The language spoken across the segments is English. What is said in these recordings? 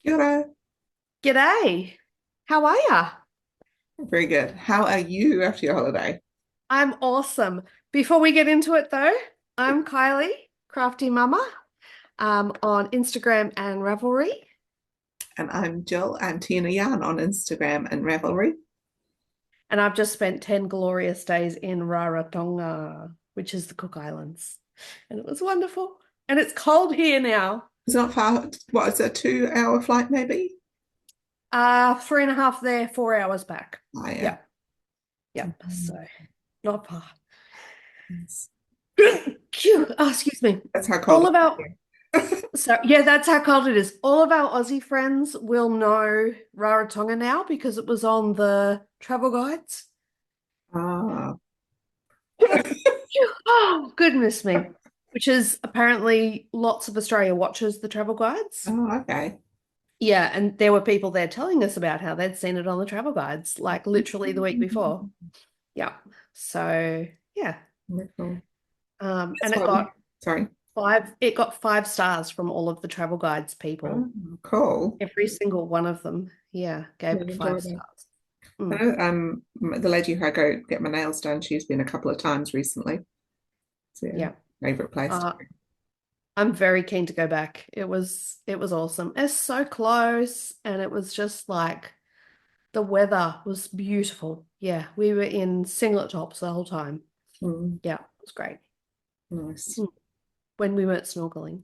Kia ora. G'day. How are ya? Very good. How are you after your holiday? I'm awesome. Before we get into it though, I'm Kylie, Crafty Mama, on Instagram and Ravelry. And I'm Jill. I'm Tina Yarn on Instagram and Ravelry. And I've just spent 10 glorious days in Rarotonga, which is the Cook Islands. And it was wonderful. And it's cold here now. It's not far. What is it, a 2 hour flight maybe? 3.5 there, 4 hours back. Oh, yeah. Yeah, yeah. So not far. Yes. Phew. Oh, excuse me. That's how cold All it of our is here. So yeah, that's how cold it is. All of our Aussie friends will know Rarotonga now because it was on the travel guides. Ah, Phew. Oh, goodness me. Which is apparently lots of Australia watches the travel guides. oh, okay. Yeah, and there were people there telling us about how they'd seen it on the travel guides, like literally the week before. Yeah. So yeah. Very cool. And That's why we, sorry. it got 5 stars from all of the travel guides Oh, people. cool. Every single one of them, yeah, gave it Really five enjoyed it. stars. I Mm, know, the lady who I go get my nails done, she's been a couple of times recently. So yeah, yeah. favorite place to Uh, go. I'm very keen to go back. It was awesome. It's so close, and it was just like the weather was beautiful. Yeah, we were in singlet tops the whole time. Mm, Yeah, it was great. nice. Mm, when we weren't snorkeling.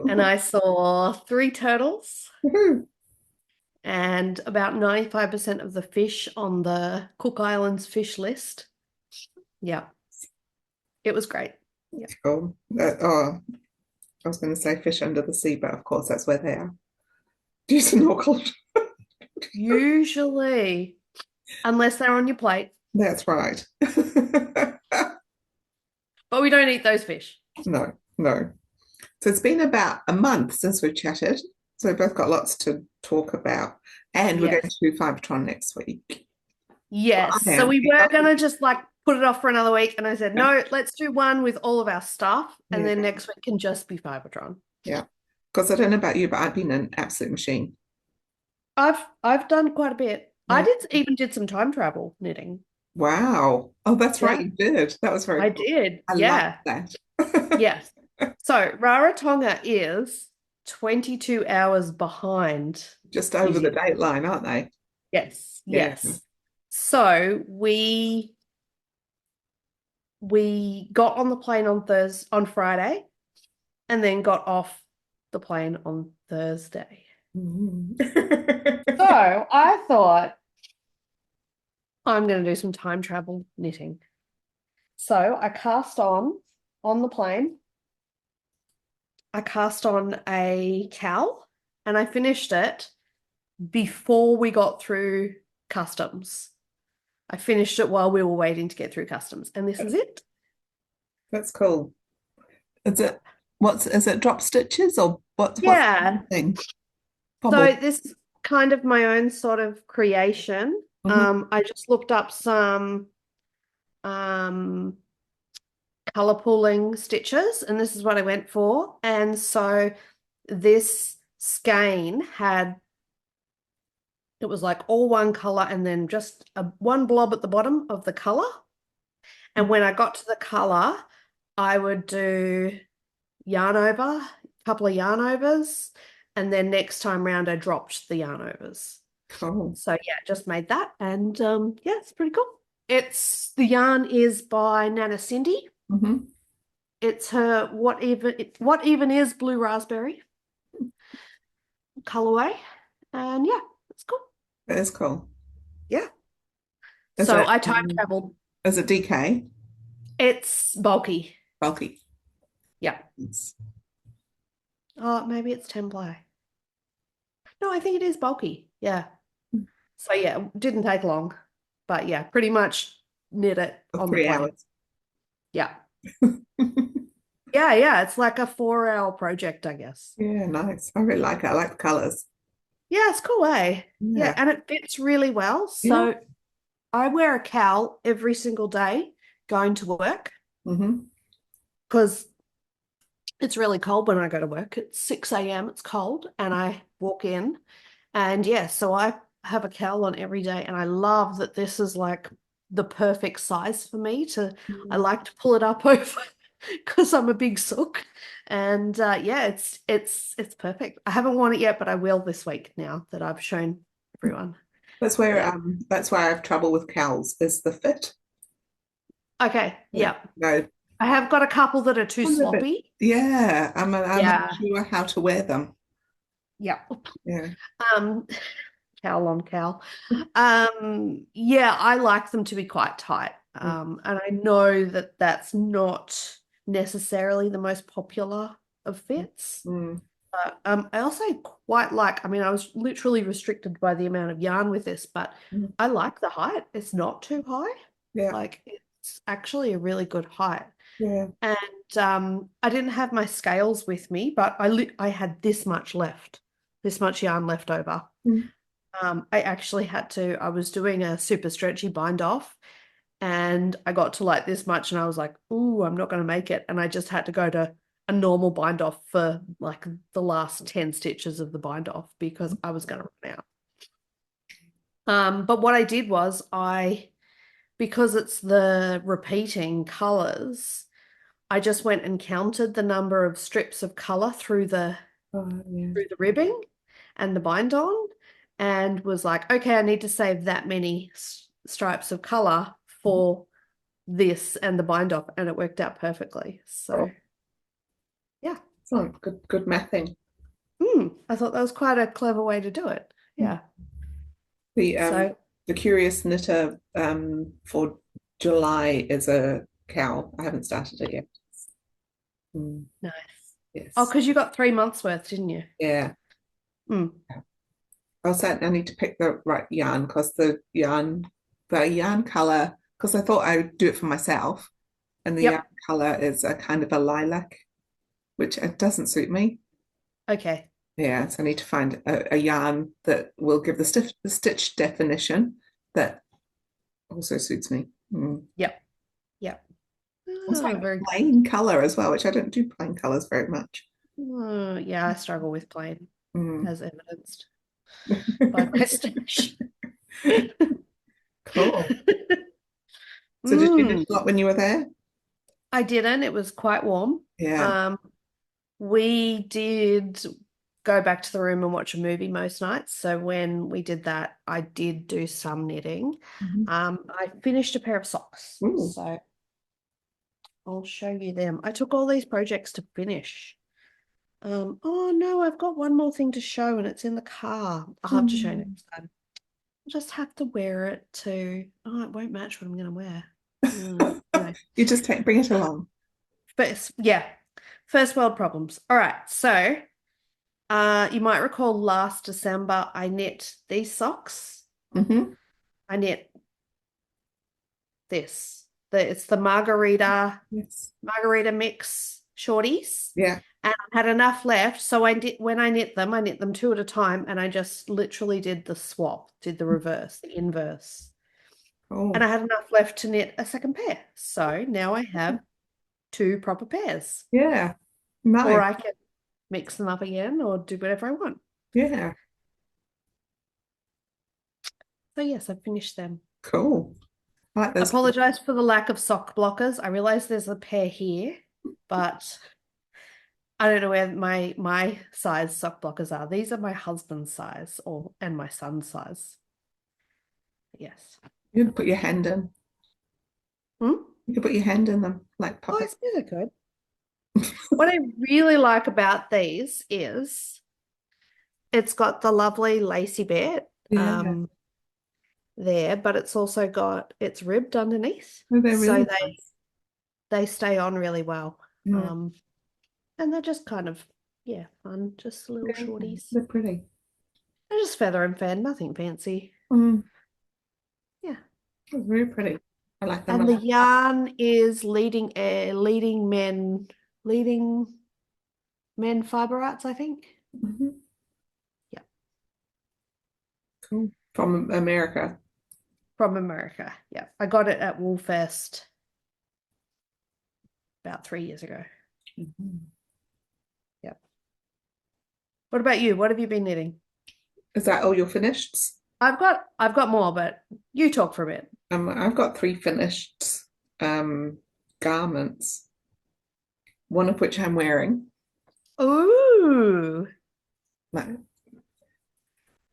And I saw 3 turtles Woohoo. and about 95% of the fish on the Cook Islands fish list. Yeah, it was great. Yeah. Cool. I was going to say fish under the sea, but of course that's where they are. Do snorkel. Usually, unless they're on your plate, That's right. but we don't eat those fish. No, no. So it's been about a month since we've chatted. So we've both got lots to talk about. And we're going Yes. to Fibretron next week. Well, Yes. I So am. we were gonna just like put it off for another week, and I said, Yeah, no, let's do one with all of our stuff, and then yeah, next week can just be Fibretron. yeah. Because I don't know about you, but I've been an absolute machine. I've done quite a bit. I Yeah. even did some time travel knitting. Wow. Oh, that's right. Yeah, You did. That was very I cool. did. I like Yeah. that. Yes. So Rarotonga is 22 hours behind Just New over the Zealand. dateline, aren't they? Yes, Yeah. yes. So we got on the plane on Friday and then got off the plane on Thursday. Mm. So I thought I'm going to do some time travel knitting. So I cast on the plane. I cast on a cowl and I finished it before we got through customs. I finished it while we were waiting to get through customs, and this is it. That's cool. Is it what's is it drop stitches or what's the Yeah. thing? So Bobble. this is kind of my own sort of creation. Hmm. I just looked up some um, color pooling stitches, and this is what I went for. And so this skein had it was like all one color and then just one blob at the bottom of the color. And when I got to the color, I would do yarn over, a couple of yarn overs, and then next time round I dropped the yarn overs. Cool. So yeah, just made that, and yeah, it's pretty cool. It's the yarn is by Nana Cindy. Hmm. It's her what even is blue raspberry colorway, and yeah, it's cool. That is cool. Yeah. Is So it I time traveled. is it DK? It's bulky. Bulky. Yeah. Yes. Oh, maybe it's 10 ply. No, I think it is bulky. Yeah. So yeah, it didn't take long, but yeah, pretty much knit it For on the three plane. hours. Yeah. Yeah, yeah. It's like a 4 hour project, I guess. Yeah, nice. I really like it. I like the colors. Yeah, it's cool, eh? Yeah, Yeah. and it fits really well. Yeah. So I wear a cowl every single day going to work Hmm. because it's really cold when I go to work. It's 6 a.m. It's cold, and I walk in, and yeah, so I have a cowl on every day, and I love that this is like the perfect size for me to. I Mm. like to pull it up over because I'm a big sook, and yeah, it's perfect. I haven't worn it yet, but I will this week now that I've shown everyone. That's where Yeah. that's why I have trouble with cowls is the fit. Okay. Yeah. Yeah. No. I have got a couple that are too I'm a bit, sloppy. yeah, I'm Yeah. unsure how to wear them. Yeah. Yeah. Um, cowl on cowl. Yeah, I like them to be quite tight. Mm, And I know that that's not necessarily the most popular of fits. mm, But I also quite like, I mean, I was literally restricted by the amount of yarn with this, but mm. I like the height. It's not too high. Yeah. Like it's actually a really good height. Yeah. And I didn't have my scales with me, but I had this much left, this much yarn left over. Mm. I actually had to, I was doing a super stretchy bind off and I got to like this much and I was like, ooh, I'm not going to make it. And I just had to go to a normal bind off for like the last 10 stitches of the bind off because I was going to run out. But what I did was because it's the repeating colors, I just went and counted the number of strips of color Oh, yeah. through the ribbing and the bind on and was like, okay, I need to save that many stripes of color for this and the bind off, and it worked out perfectly. Oh, So yeah. oh, good mathing. I thought that was quite a clever way to do it. Mm. Yeah. The So the curious knitter for July is a cow. I haven't started it yet. Mm, nice. Oh, yes. because you got 3 months worth, didn't you? Yeah. Mm. Also, I need to pick the right yarn because the yarn color, because I thought I would do it for myself, and the yarn Yep. color is a kind of a lilac, which it doesn't suit me. Okay. Yeah, so I need to find a yarn that will give the stitch definition that also suits me. Mm. Yep. Yep. Also, Oh, like very a good. plain color as well, which I don't do plain colors very much. Oh, yeah, I struggle with plain, Mm. as evidenced by my stitch. Cool. So did you knit Mm, a lot when you were there? I didn't. It was quite warm. Yeah. Um, we did go back to the room and watch a movie most nights. So when we did that, I did do some knitting. Mhm. I finished a pair of socks. Ooh. So I'll show you them. I took all these projects to finish. Oh no, I've got one more thing to show and it's in the car. I'll have to show you Mm. next time. I'll just have to wear it to, oh, it won't match what I'm going to wear. Anyway. You just bring it along. But yeah, first world problems. All right, so you might recall last December I knit these socks. Hmm. I knit this. It's the Yes. Margarita mix shorties. Yeah. And I had enough left, so when I knit them two at a time, and I just literally did the swap, did the reverse, the inverse. And Oh, I had enough left to knit a second pair. So now I have two proper pairs. yeah. Or Nice. I can mix them up again or do whatever I want. Yeah. So yes, I've finished them. Cool. I like those. Apologize for the lack of sock blockers. I realize there's a pair here, but I don't know where my size sock blockers are. These are my husband's size and my son's size. Yes. You can put your hand in. Hmm? You can put your hand in them like Oh, puppet. it's really good. What I really like about these is it's got the lovely lacy bit Yeah. there, but it's ribbed underneath. Oh, they're So really they nice. they stay on really well. Mm. Um, and they're just kind of, yeah, fun, just little Yeah, shorties. they're pretty. They're just feather and fan, nothing fancy. Mm. Yeah. They're very pretty. I like them a And the lot. yarn is leading men fiber arts, I think. Mhm. Yeah, Cool. From America. from America. Yeah, I got it at Woolfest about 3 years ago. Mhm. What about you? What have you been knitting? Is that all your finished? I've got more, but you talk for a bit. I've got three finished um, garments, one of which I'm wearing. Ooh. No.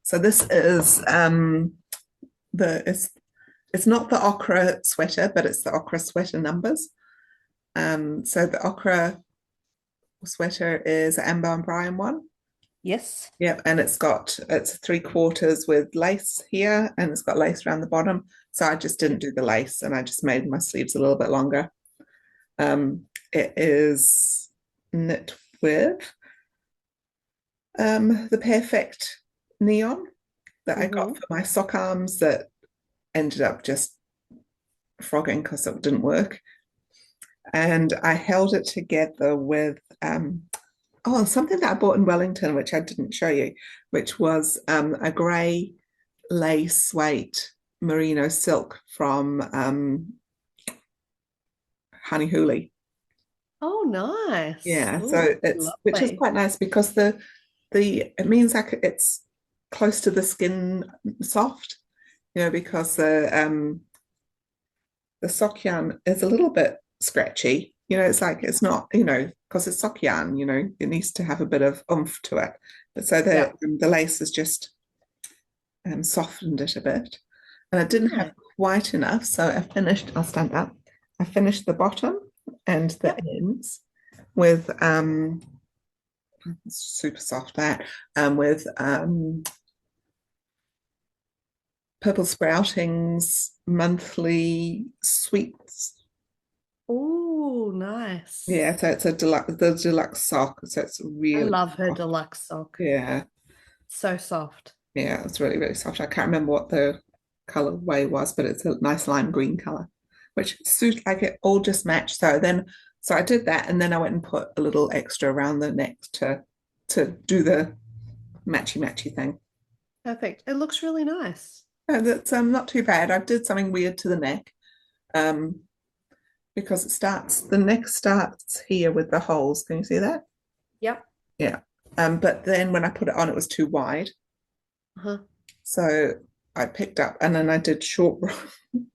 So this is the it's not the Okra Sweater, but it's the Okra Sweater numbers. So the Okra Sweater is Amber and Brian one. Yes. Yep, and it's 3/4 with lace here, and it's got lace around the bottom. So I just didn't do the lace, and I just made my sleeves a little bit longer. It is knit with the Perfect Neon that I got Mm-hmm. for my sock arms that ended up just frogging because it didn't work. And I held it together with something that I bought in Wellington, which I didn't show you, which was a grey lace weight merino silk from Honey Hooley. Oh, nice. Yeah, Ooh, so it's which is lovely. quite nice because the it means like it's close to the skin soft, because the sock yarn is a little bit scratchy. It's like it's not, because it's sock yarn, it needs to have a bit of oomph to it. But so Yeah. the lace has just softened it a bit. And I didn't have Nice. quite enough, so I'll stand up. I finished the bottom and the Yep. ends with super soft that, with Purple Sproutings monthly sweets. Oh, nice. Yeah, so it's the deluxe sock, so it's I really love her soft. deluxe sock. Yeah, So soft. yeah, it's really, really soft. I can't remember what the colorway was, but it's a nice lime green color, which suits like it all just matched. So I did that, and then I went and put a little extra around the neck to do the matchy matchy thing. Perfect. It looks really nice. And that's not too bad. I did something weird to the neck, um, because the neck starts here with the holes. Can you see that? Yep. Yeah. But then when I put it on, it was too wide. Uh-huh. So I picked up and then I did short row,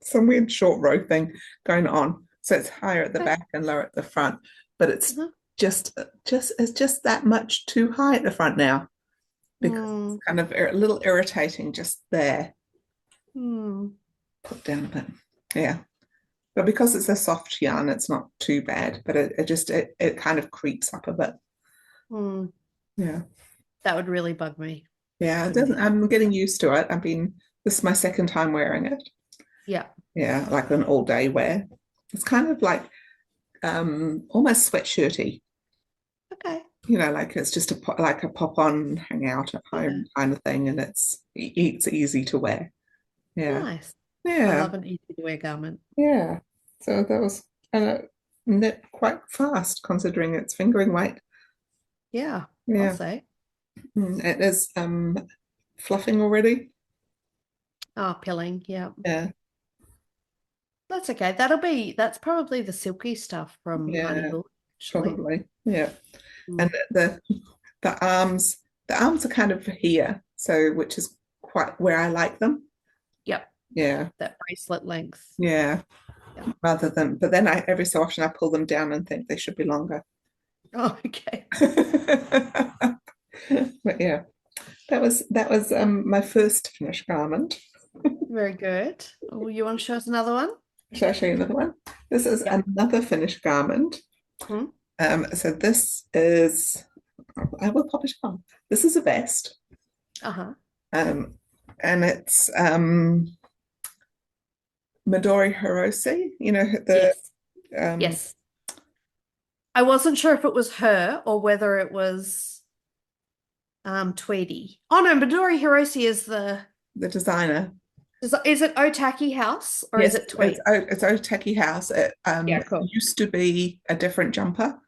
some weird short row thing going on. So it's higher at the Okay. back and lower at the front, but it's Uh-huh. just that much too high at the front now because it's Hmm. kind of a little irritating just there. Hmm. Put down a bit. Yeah. But because it's a soft yarn, it's not too bad, but it kind of creeps up a bit. Hmm. Yeah. That would really bug me. Yeah, it Couldn't doesn't, handle. I'm getting used to it. This is my second time wearing it. Yeah. Yeah, like an all day wear. It's kind of like almost sweatshirty, Okay. like it's just like a pop on, hang out at Yeah. home kind of thing, and it's easy to wear. Yeah, Nice. I yeah, love an easy to wear garment. yeah. So that was knit quite fast considering its fingering weight. Yeah, I'll Yeah. say. It is fluffing already. Oh, pilling. Yeah. Yeah, That's okay. That's probably the silky stuff from Honey yeah, Hook, actually. probably. Yeah. And Mm. the arms are kind of here, so which is quite where I like them. Yep. Yeah, That bracelet length. yeah. Yeah. But then every so often I pull them down and think they should be longer. Oh, okay. But yeah, that was my first finished garment. Very good. Oh, you want to show us another one? Shall I show you another one? This is Yep. another finished garment. Hmm. So this is, I will pop it on. This is a vest. Uh-huh. Um, and it's Midori Hirose, the Yes. um, Yes. I wasn't sure if it was her or whether it was Tweedy. Oh no, Midori Hirose is the designer. is it Otaki House or is Yes, it Tweed? it's Oteki House. It Yeah, cool. used to be a different jumper,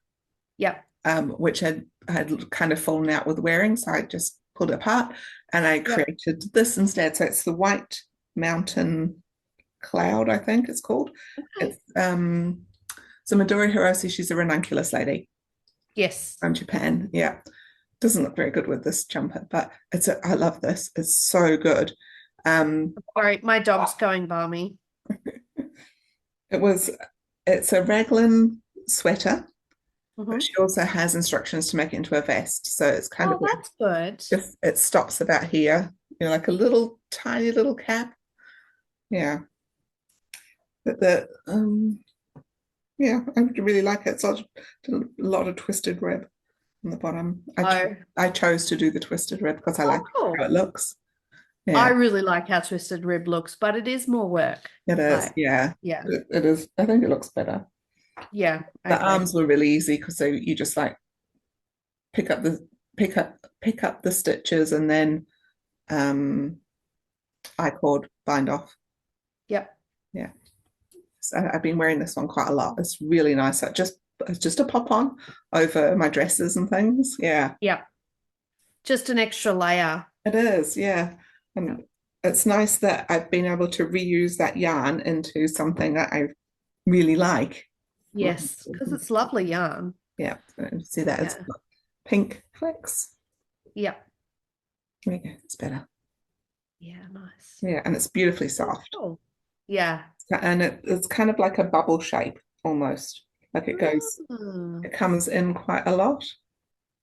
Yep. which had kind of fallen out with wearing, so I just pulled it apart and I Yep. created this instead. So it's the White Mountain Cloud, I think it's called. Okay. It's so Midori Hirose, she's a ranunculus lady Yes. from Japan. Yeah. Doesn't look very good with this jumper, but I love this. It's so good. Sorry, my dog's going by me. It was it's a raglan sweater, but Hmm. she also has instructions to make it into a vest. So it's kind of Oh, like that's good. just it stops about here, like a little tiny little cap. Yeah. But yeah, I really like it. It's a lot of twisted rib on the bottom. Oh, I chose to do the twisted rib because I like oh, how cool. it looks. I Yeah, really like how twisted rib looks, but it is more work. it is. Like, Yeah, yeah, it is. I think it looks better. yeah, I The agree. arms were really easy because you just like pick up the pick up the stitches and then um I cord bind off. Yep. Yeah. So I've been wearing this one quite a lot. It's really nice. It's just a pop on over my dresses and things. Yeah. Yep. Just an extra layer. It is, yeah. Yep. And it's nice that I've been able to reuse that yarn into something that I really like. Yes, because it's lovely yarn. Yeah, see that it's Yeah. got pink flecks. Yep. There you go, it's better. Yeah, nice. Yeah, and it's beautifully Oh, soft. cool. Yeah. And it's kind of like a bubble shape almost. Like Hmm. it comes in quite a lot.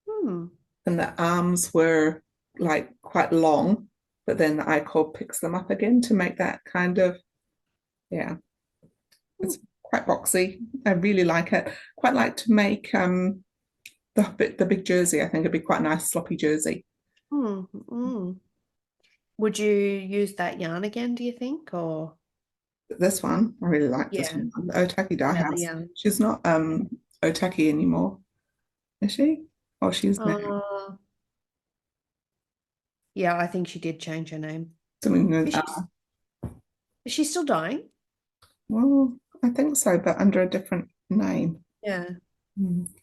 Hmm. And the arms were like quite long, but then the I-cord picks them up again to make that kind of, yeah, it's quite boxy. I really like it. Quite like to make the big jersey. I think it'd be quite a nice sloppy jersey. Hmm. Hmm. Would you use that yarn again, do you think? Or But this one, I really like this yeah, one. The Otaki Dye yeah, the House. yarn. She's not Otaki anymore, is she? Oh, she's now Uh, yeah, I think she did change her name. something Is she is she still dying? well, I think so, but under a different name. Yeah.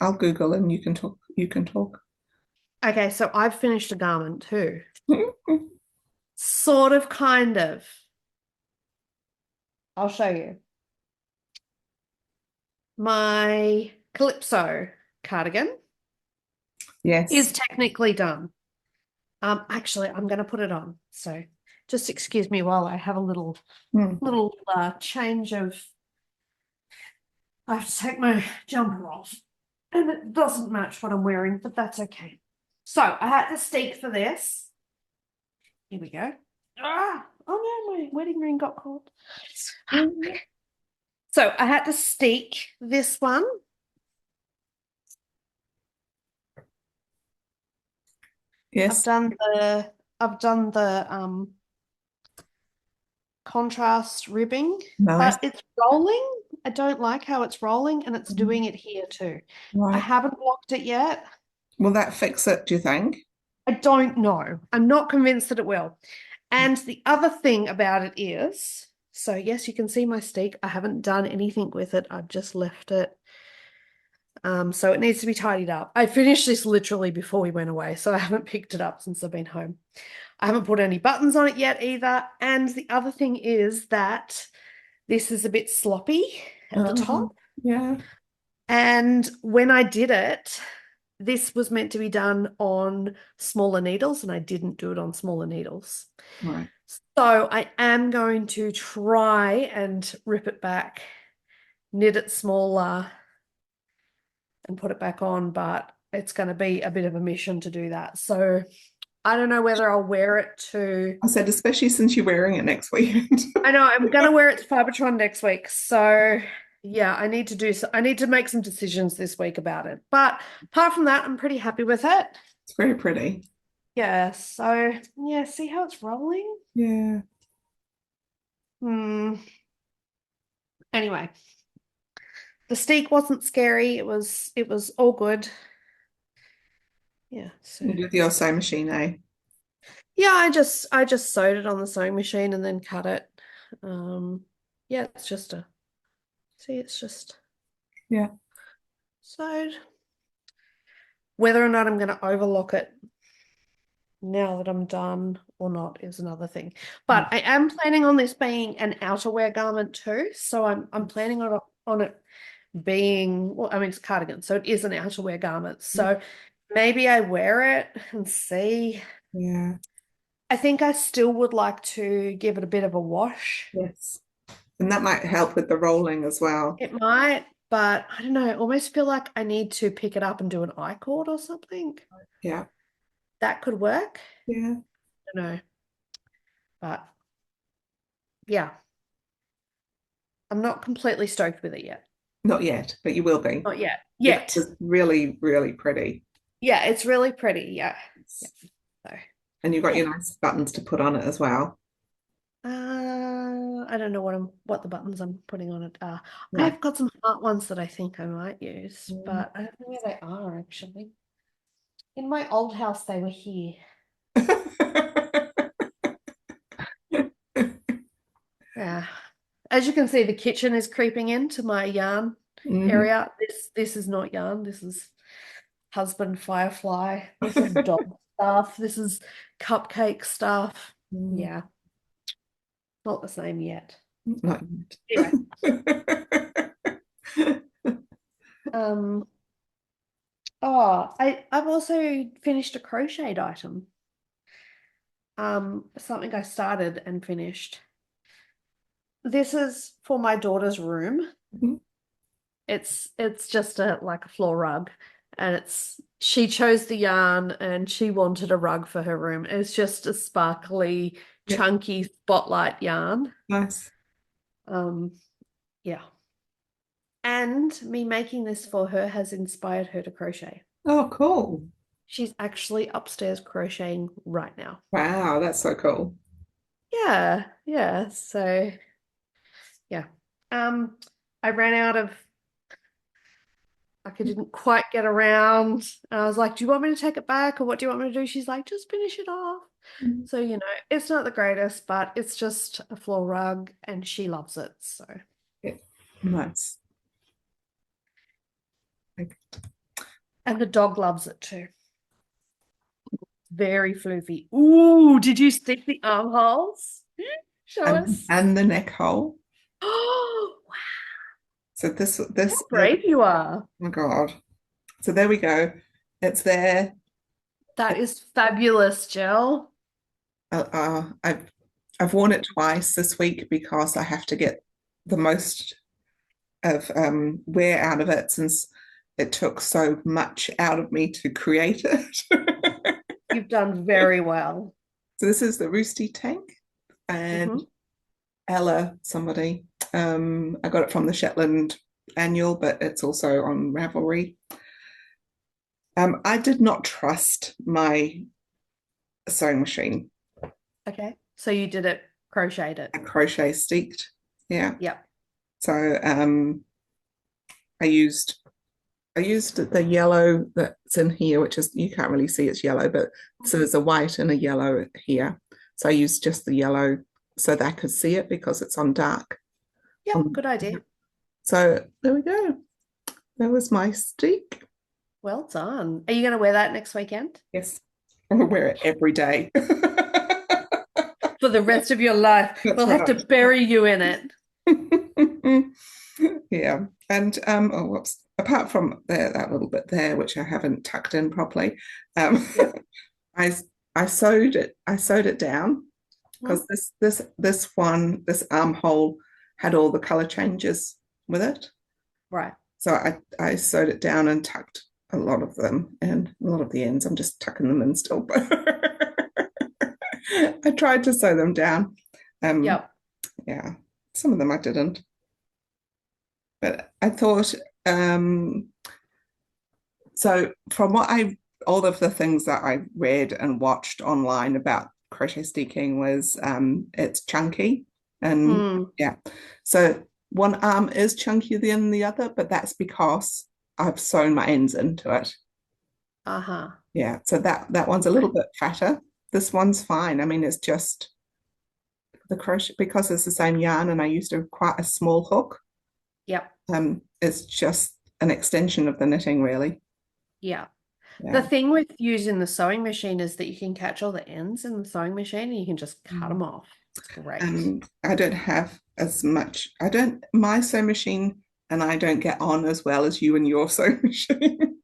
I'll Google and you can talk. You can talk. Okay, so I've finished a garment too. Sort of, kind of. I'll show you. My Calypso cardigan Yes. is technically done. Actually, I'm going to put it on. So just excuse me while I have a Hmm. little change of. I have to take my jumper off, and it doesn't match what I'm wearing, but that's okay. So I had to steek for this. Here we go. Ah, oh no, my wedding ring got caught. So I had to steek this one. I've Yes. done the I've done the contrast ribbing, Nice. but it's rolling. I don't like how it's rolling, and it's Mm, doing it here too. I right. haven't blocked it yet. Will that fix it, do you think? I don't know. I'm not convinced that it will. And the other thing about it is, so yes, you can see my steak. I haven't done anything with it. I've just left it. So it needs to be tidied up. I finished this literally before we went away, so I haven't picked it up since I've been home. I haven't put any buttons on it yet either. And the other thing is that this is a bit sloppy at the Uh, top. yeah. And when I did it, this was meant to be done on smaller needles, and I didn't do it on smaller needles. Right. So I am going to try and rip it back, knit it smaller, and put it back on, but it's going to be a bit of a mission to do that. So I don't know whether I'll wear it to. I said, especially since you're wearing it next weekend. I know I'm going to wear it to Fibretron next week. So yeah, I need to make some decisions this week about it. But apart from that, I'm pretty happy with it. It's very pretty. Yeah, so yeah, see how it's rolling? Yeah. Hmm. Anyway, the steak wasn't scary. It was all good. Yeah, so With your sewing machine, eh? yeah, I just sewed it on the sewing machine and then cut it. Yeah, it's just Yeah. sewed. Whether or not I'm going to overlock it now that I'm done or not is another thing. But I am planning on this being an outerwear garment too. So I'm planning on it being, well, I mean, it's a cardigan, so it is an outerwear garment. So Maybe I wear it and see. Yeah. I think I still would like to give it a bit of a wash. Yes. And that might help with the rolling as well. It might, but I don't know. I almost feel like I need to pick it up and do an I-cord or something. Yeah. That could work. Yeah. I don't know. But yeah, I'm not completely stoked with it yet. Not yet, but you will be. Not yet. Because Yet. it's really, really pretty. Yeah, it's really pretty. Yeah. Yeah. So And you've got yeah. your nice buttons to put on it as well. I don't know what the buttons I'm putting on it are. Yeah. I've got some heart ones that I think I might use, Mm. but I don't know where they are actually. In my old house, they were here. Yeah. As you can see, the kitchen is creeping into my yarn Mhm. area. This is not yarn. This is husband firefly. This is dog stuff. This is cupcake stuff. Mm. Yeah, not the same yet. Not But anyway, yet. um, oh, I've also finished a crocheted item. Something I started and finished. This is for my daughter's room. Mhm. It's just a like a floor rug, and it's she chose the yarn and she wanted a rug for her room. It's just a sparkly, Yeah, chunky spotlight yarn. nice. Um, yeah. And me making this for her has inspired her to crochet. Oh, cool. She's actually upstairs crocheting right now. Wow, that's so cool. Yeah, yeah. So yeah. Um, I ran out of like I didn't quite get around. And I was like, do you want me to take it back or what do you want me to do? She's like, just finish it off. Mhm. So, it's not the greatest, but it's just a floor rug and she loves it. So, Yeah, nice. Okay. and the dog loves it too. Very floofy. Ooh, did you stick the armholes? Show us. And the neck hole. Oh, wow, So how this oh brave you are. my God. So there we go. It's there. That is fabulous, Jill. I've worn it twice this week because I have to get the most of wear out of it since it took so much out of me to create it. You've done very well. So this is the Rosie Tank and Hmm. Ella somebody. I got it from the Shetland annual, but it's also on Ravelry. I did not trust my sewing machine. Okay. So you did it, crocheted I it. crochet sticked. Yeah. Yep. So I used I used the yellow that's in here, which is you can't really see it's yellow, but so there's a white and a yellow here. So I used just the yellow so that I could see it because it's on dark. Yep. Good idea. So there we go. That was my stick. Well done. Are you going to wear that next weekend? Yes, I wear it every day. For the rest of your life. That's We'll have to right. bury you in it. Yeah, and oh whoops. Apart from that little bit there, which I haven't tucked in properly, Yep. I I sewed it down because Mhm. this armhole had all the color changes with it. Right. So I sewed it down and tucked a lot of them and a lot of the ends. I'm just tucking them in still, but I tried to sew them down. Um, Yep. yeah, some of them I didn't, but I thought so from all of the things that I read and watched online about crochet sticking was it's chunky and Mm. yeah. So one arm is chunkier than the other, but that's because I've sewn my ends into it. Uh-huh. Yeah. So that one's a little bit fatter. This one's fine. I mean, it's just the crochet because it's the same yarn and I used quite a small hook. Yep. It's just an extension of the knitting, really. Yeah. The Yeah. thing with using the sewing machine is that you can catch all the ends in the sewing machine and you can just cut them off. It's great. I don't have as much. I don't my sewing machine, and I don't get on as well as you and your sewing machine.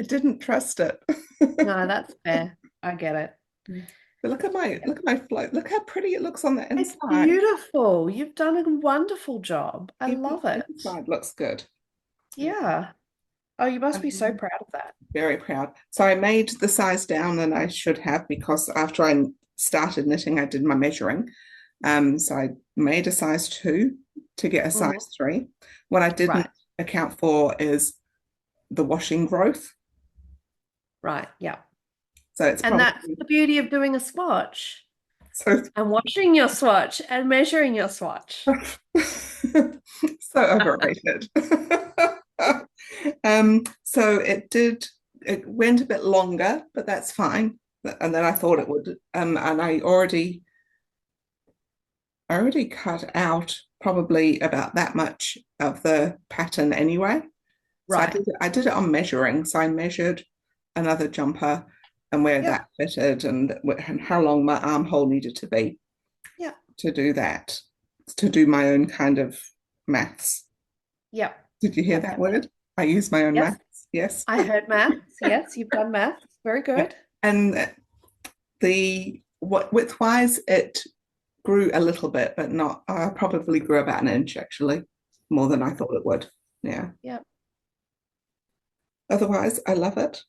I didn't trust it. No, that's fair. I get it. But look at my float. Look how pretty it looks on the It's inside. beautiful. You've done a wonderful job. I Even love the it. inside looks good. Yeah. Oh, you must be so Um, proud of that. very proud. So I made the size down than I should have because after I started knitting, I did my measuring. So I made a size 2 to get a Mhm. size 3. What I didn't Right. account for is the washing growth. Right. Yeah. So it's And that's probably the beauty of doing a swatch so and watching your swatch and measuring your swatch. so overrated. So it went a bit longer, but that's fine. And then I thought it would. And I already cut out probably about that much of the pattern anyway. So Right. I did it on measuring. So I measured another jumper and where Yep. that fitted and how long my armhole needed to be Yep. to do that, to do my own kind of maths. Yep. Did you hear Yep. that Yep. Yep. word? I use my own Yes. maths. Yes. I heard maths. Yes, you've done maths. Very good. And the what width-wise, it grew a little bit, but not. I probably grew about an inch actually, more than I thought it would. Yeah. Yep. Otherwise, I love it.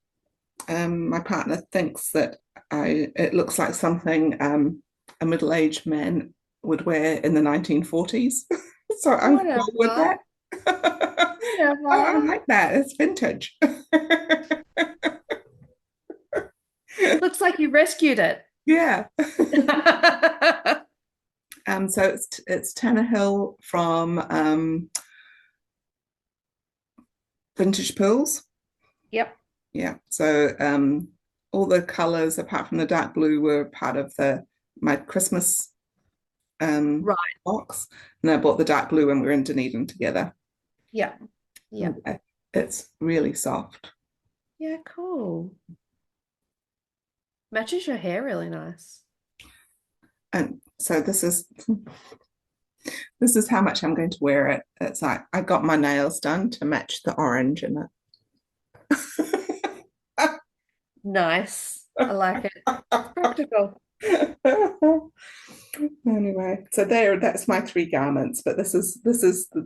My partner thinks that it looks like something a middle-aged man would wear in the 1940s. So I'm cool with Whatever. that. I Whatever. like that. It's vintage. Looks like you rescued it. Yeah. So it's Tannehill from Vintage Pools. Yep. Yeah. So all the colors apart from the dark blue were part of the my Christmas Right. box, and I bought the dark blue when we were in Dunedin together. Yep. Yep. It's really soft. Yeah, cool. Matches your hair really nice. And so this is how much I'm going to wear it. It's like I got my nails done to match the orange in Nice. I like it. Practical. it. Anyway, so that's my 3 garments, but this is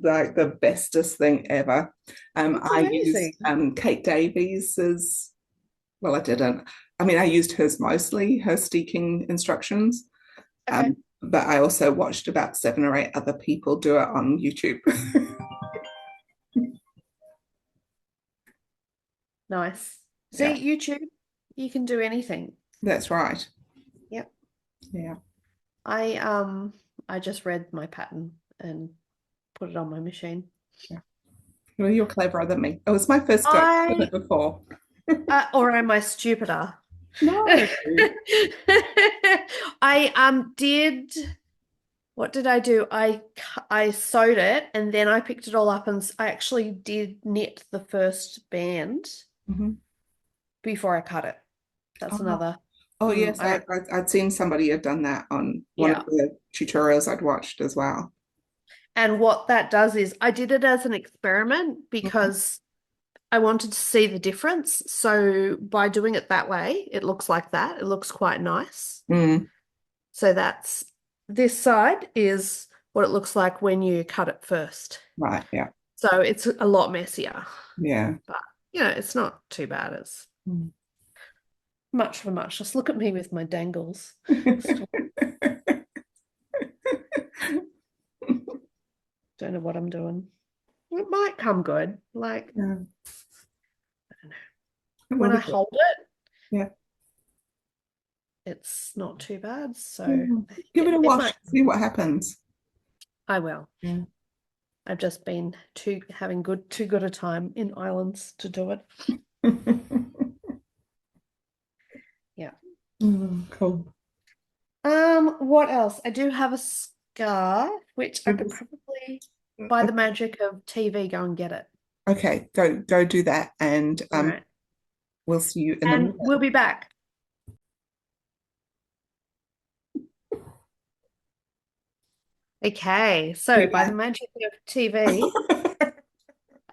like the bestest thing ever. That's I used amazing. Kate Davies's. Well, I didn't. I mean, I used hers mostly, her steeking instructions, Okay. but I also watched about 7 or 8 other people do it on YouTube. Nice. See, Yeah, YouTube, you can do anything. that's right. Yep. Yeah. I um I just read my pattern and put it on my machine. Yeah. Well, you're cleverer than me. It was my first go. I've done it I before. or am I stupider? No. I did what did I do? I sewed it and then I picked it all up and I actually did knit the first band Mhm. before I cut it. That's Oh, another. oh yes, I I'd seen somebody have done that on one of Yeah. the tutorials I'd watched as well. And what that does is I did it as an experiment Mhm. because I wanted to see the difference. So by doing it that way, it looks like that. It looks quite nice. Mm, So that's this side is what it looks like when you cut it first. right, yeah, So it's a lot messier, yeah. but it's not too bad. It's Mm. much for much. Just look at me with my dangles. Still don't know what I'm doing. It might come good. Like, Yeah, I don't know. it will When I be good. hold it, Yeah. it's not too bad. So Yeah. Give it a it wash, might. see what happens. I will. Yeah. I've just been having too good a time in islands to do it. Yeah. Cool. What else? I do have a scarf, which I could probably, by the magic of TV, go and get it. Okay, go do that, and All right. we'll see you in a And minute. we'll be back. Okay, so Be by the back. magic of TV,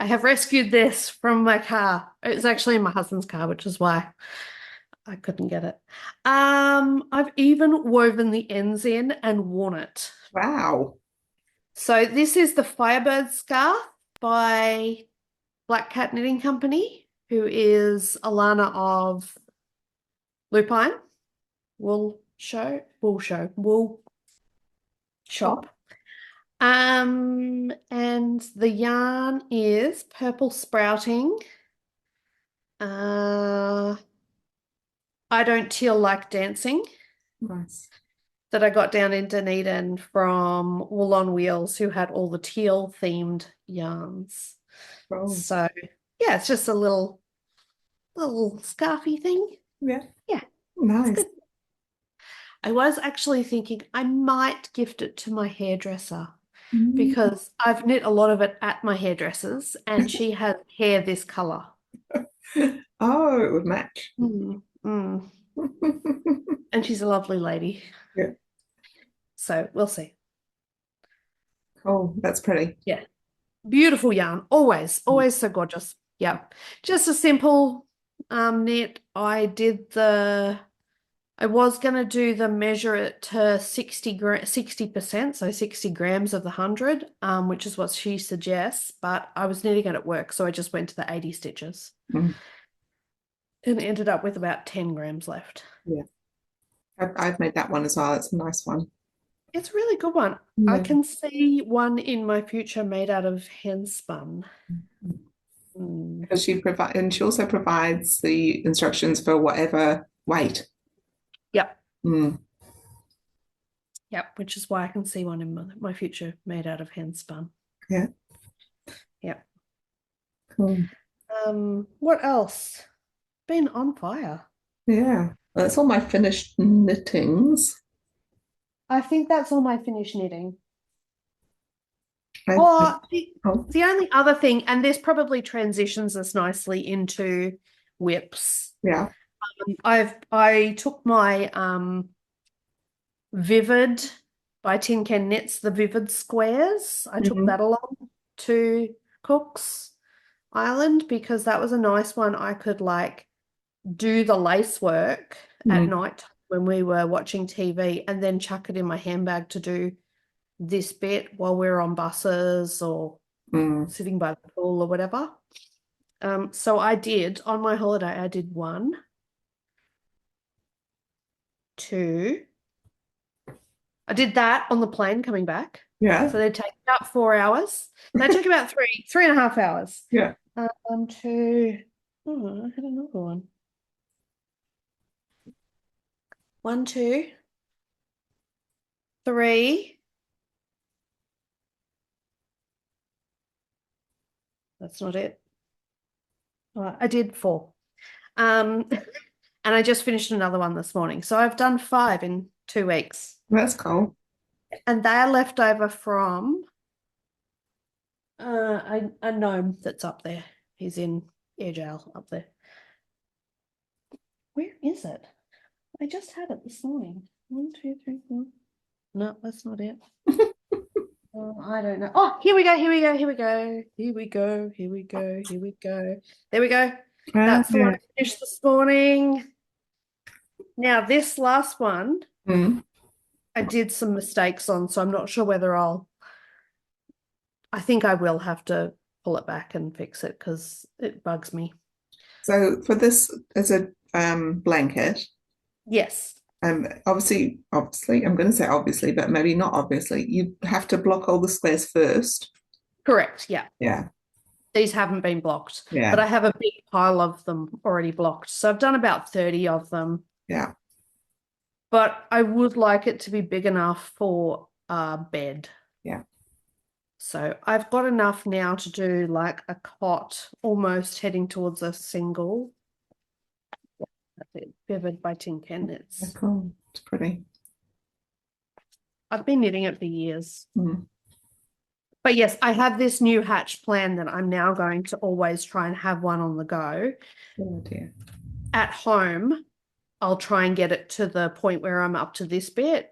I have rescued this from my car. It's actually in my husband's car, which is why I couldn't get it. I've even woven the ends in and worn it. Wow. So this is the Firebird scarf by Black Cat Knitting Company, who is Alana of Lupine Wool Shop. And the yarn is Purple Sprouting. I Don't Teal Like Dancing. Nice. That I got down in Dunedin from Wool on Wheels, who had all the teal themed yarns. Oh, So yeah, it's just a little scarfy thing. yeah. Yeah, it's Nice. good. I was actually thinking I might gift it to my hairdresser Mm. because I've knit a lot of it at my hairdresser's and she has hair this color. Oh, it would match. Mm, mm. And she's a lovely lady. Yeah. So we'll see. Oh, that's pretty. Yeah. Beautiful yarn. Always so gorgeous. Yeah. Just a simple knit. I was going to do the measure it to 60%, so 60 grams of the 100, which is what she suggests, but I was knitting it at work, so I just went to the 80 stitches Mm. and ended up with about 10 grams left. Yeah. I've made that one as well. It's a nice one. It's a really good one. I Yeah. can see one in my future made out of hen spun. Because she also provides the instructions for whatever weight. Yep. Mm. Yep, which is why I can see one in my future made out of hand spun. Yeah. Yep. Cool. What else? Been on fire. Yeah. That's all my finished knittings. I think that's all my finished knitting. I, Or oh, the only other thing, and this probably transitions us nicely into whips. yeah. I took my Vivid by Tin Can Knits, the Vivid squares. I took Mhm. that along to Cook's Island because that was a nice one. I could like do the lace work at Mm. night when we were watching TV and then chuck it in my handbag to do this bit while we're on buses or Mm. sitting by the pool or whatever. So I did on my holiday, I did 1, 2. I did that on the plane coming back. Yeah. So they take about 4 hours. They took about 3.5 hours. Yeah. 2. Oh, I had another one. 1, 2, 3. That's not it. I did 4. And I just finished another one this morning. So I've done 5 in 2 weeks. That's cool. And they are left over from a gnome that's up there. He's in air jail up there. Where is it? I just had it this morning. 1, 2, 3, 4. No, that's not it. I don't know. Oh, here we go. Here we go. Here we go. Here we go. Here we go. Here we go. There we go. That's the one I finished this morning. Now, this last one, Mm. I did some mistakes on, so I'm not sure whether I think I will have to pull it back and fix it because it bugs me. So for this as a blanket, Yes. obviously, I'm going to say obviously, but maybe not obviously, you have to block all the squares first. Correct. Yeah. Yeah. These haven't been blocked, but Yeah. I have a big pile of them already blocked. So I've done about 30 of them. Yeah. But I would like it to be big enough for a bed. Yeah. So I've got enough now to do like a cot, almost heading towards a single. That's it, Vivid by Tin Can Knits. Cool. It's pretty. I've been knitting it for years. Mm. But yes, I have this new hatch plan that I'm now going to always try and have one on the go. Good idea. At home, I'll try and get it to the point where I'm up to this bit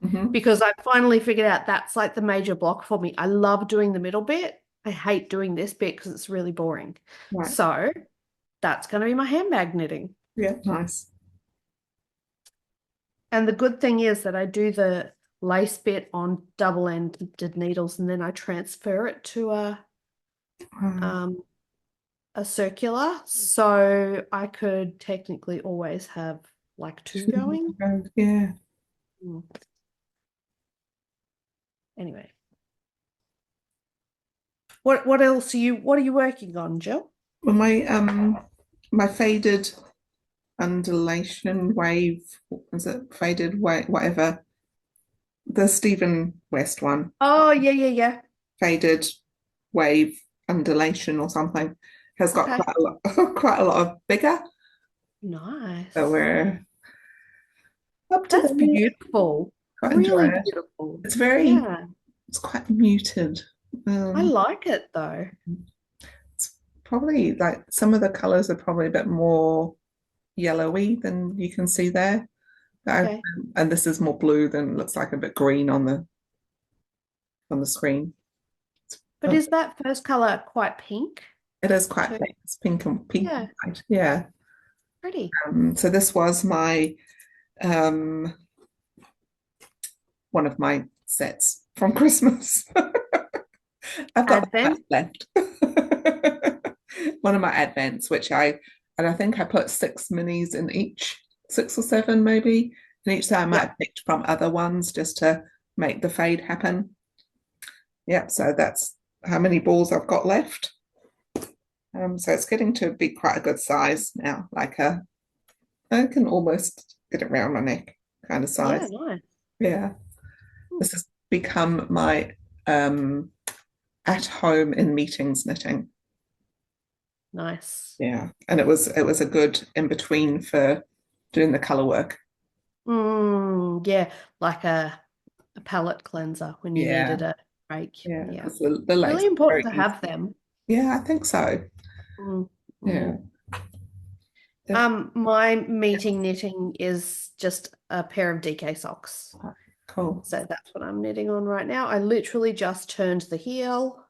Mm-hmm. because I finally figured out that's like the major block for me. I love doing the middle bit. I hate doing this bit because it's really boring. Right. So that's going to be my handbag knitting. Yeah, nice. And the good thing is that I do the lace bit on double-ended needles and then I transfer it to Wow. um, a circular. So I could technically always have like two going. Yeah. Mm. Anyway, what are you working on, Jill? Well, my faded undulation wave, is it faded wave, whatever, the Stephen West one, Oh, yeah, yeah, yeah. faded wave undulation or something, has got Okay. quite a lot, quite a lot of bigger. So Nice. we're up to That's there. beautiful. Quite enjoy Really it. beautiful. It's very, Yeah. it's quite muted. I Um, like it though. it's probably like some of the colors are probably a bit more yellowy than you can see there. I, Okay. and this is more blue than looks like a bit green on the screen. But is that first color quite pink It is quite too? pink. It's pink and Yeah, white. Yeah. pretty. So this was my um one of my sets from Christmas. I've got that Advent. left. One of my advents, and I think I put 6 minis in each, 6 or 7 maybe. And each time I might Yep. have picked from other ones just to make the fade happen. Yep, so that's how many balls I've got left. So it's getting to be quite a good size now, I can almost get it around my neck kind of Yeah, size. nice. Yeah, Hmm, this has become my at home in meetings knitting. nice. Yeah, and it was a good in between for doing the color work. Yeah, like a palette cleanser when you Yeah, needed a break. yeah, Yeah. because the lace Really is important very to easy. have them. Yeah, I think so. Mm, Yeah, mm. They've- My meeting knitting is just a pair of DK socks. cool. So that's what I'm knitting on right now. I literally just turned the heel.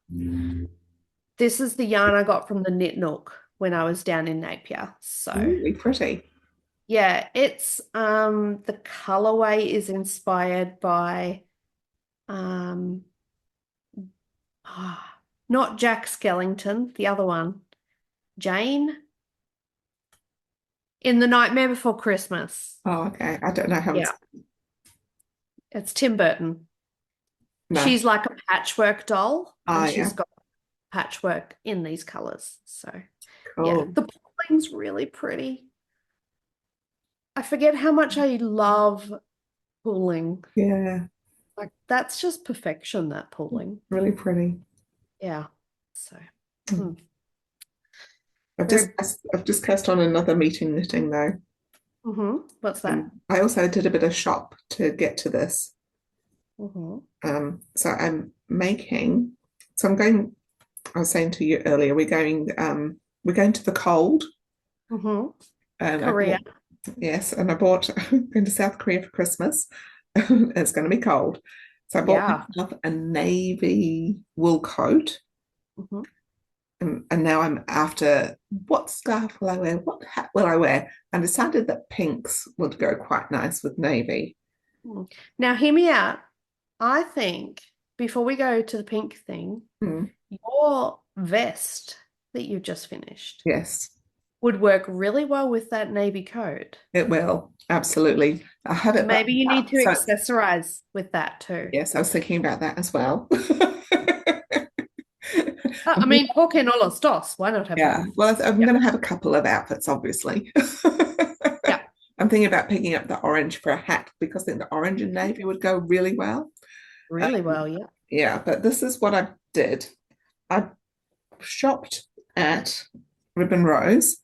This is the yarn I got from the Knit Nook when I was down in Napier. So Really pretty. yeah, it's the colorway is inspired by um not Jack Skellington, the other one, Jane in The Nightmare Before Christmas. Oh, okay. I don't know how it's. Yeah, it's Tim Burton. No. She's like a patchwork doll Oh, and she's yeah. got patchwork in these colors. So yeah, Cool. the pooling's really pretty. I forget how much I love pooling. Yeah, Like that's just perfection, that pooling. really pretty. Yeah. So Mm. hmm, very I've just cast on another meeting knitting though. what's that? I also did a bit of shop to get to this. Mm-hmm. So so I'm going, I was saying to you earlier, we're going to the cold. Mm-hmm. And I Korea. bought, yes, and I bought, going to South Korea for Christmas. It's going to be cold. So I bought Yeah. myself a navy wool coat. Mm-hmm. And now I'm after what scarf will I wear? What hat will I wear? And decided that pinks would go quite nice with navy. Now hear me out. I think before we go to the pink thing, Hmm, your vest that you've just finished yes, would work really well with that navy coat. it will. Absolutely. I have So it maybe buttoned you need up. to So accessorize with that too. yes, I was thinking about that as well. I mean, pork and all dos. Why not have Yeah, both? well, I'm Yeah. going to have a couple of outfits, obviously. Yeah. I'm thinking about picking up the orange for a hat because I think the orange and navy would go really well. Really Um, well, yeah. yeah, but this is what I did. I shopped at Ribbon Rose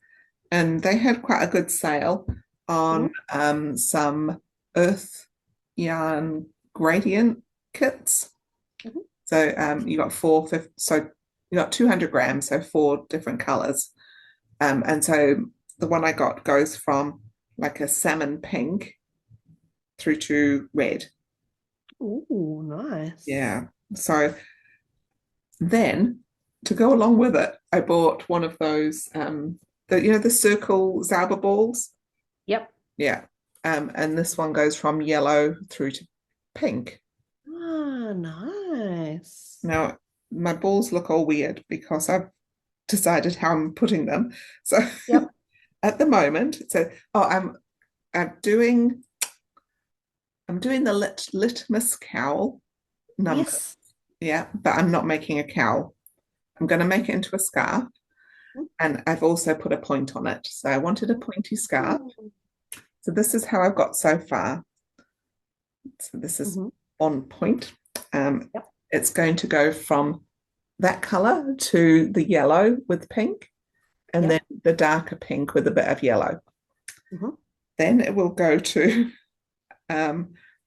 and they had quite a good sale on Mhm. some earth yarn gradient kits. Mhm. So you got so you got 200 grams, so 4 different colors. And so the one I got goes from like a salmon pink through to red. Ooh, nice. Yeah. So then to go along with it, I bought one of those the circle Zauber balls. Yep. Yeah. And this one goes from yellow through to pink. Ah, nice. Now, my balls look all weird because I've decided how I'm putting them. So Yep. at the moment, so oh, I'm doing the litmus cowl number. Yes. Yeah, but I'm not making a cowl. I'm going to make it into a scarf, and I've also put a point on it. So I wanted a pointy scarf. Mm-hmm. So this is how I've got so far. So this is on point. Yep. It's going to go from that color to the yellow with pink, and then Yep. the darker pink with a bit of yellow. Mm-hmm. Then it will go to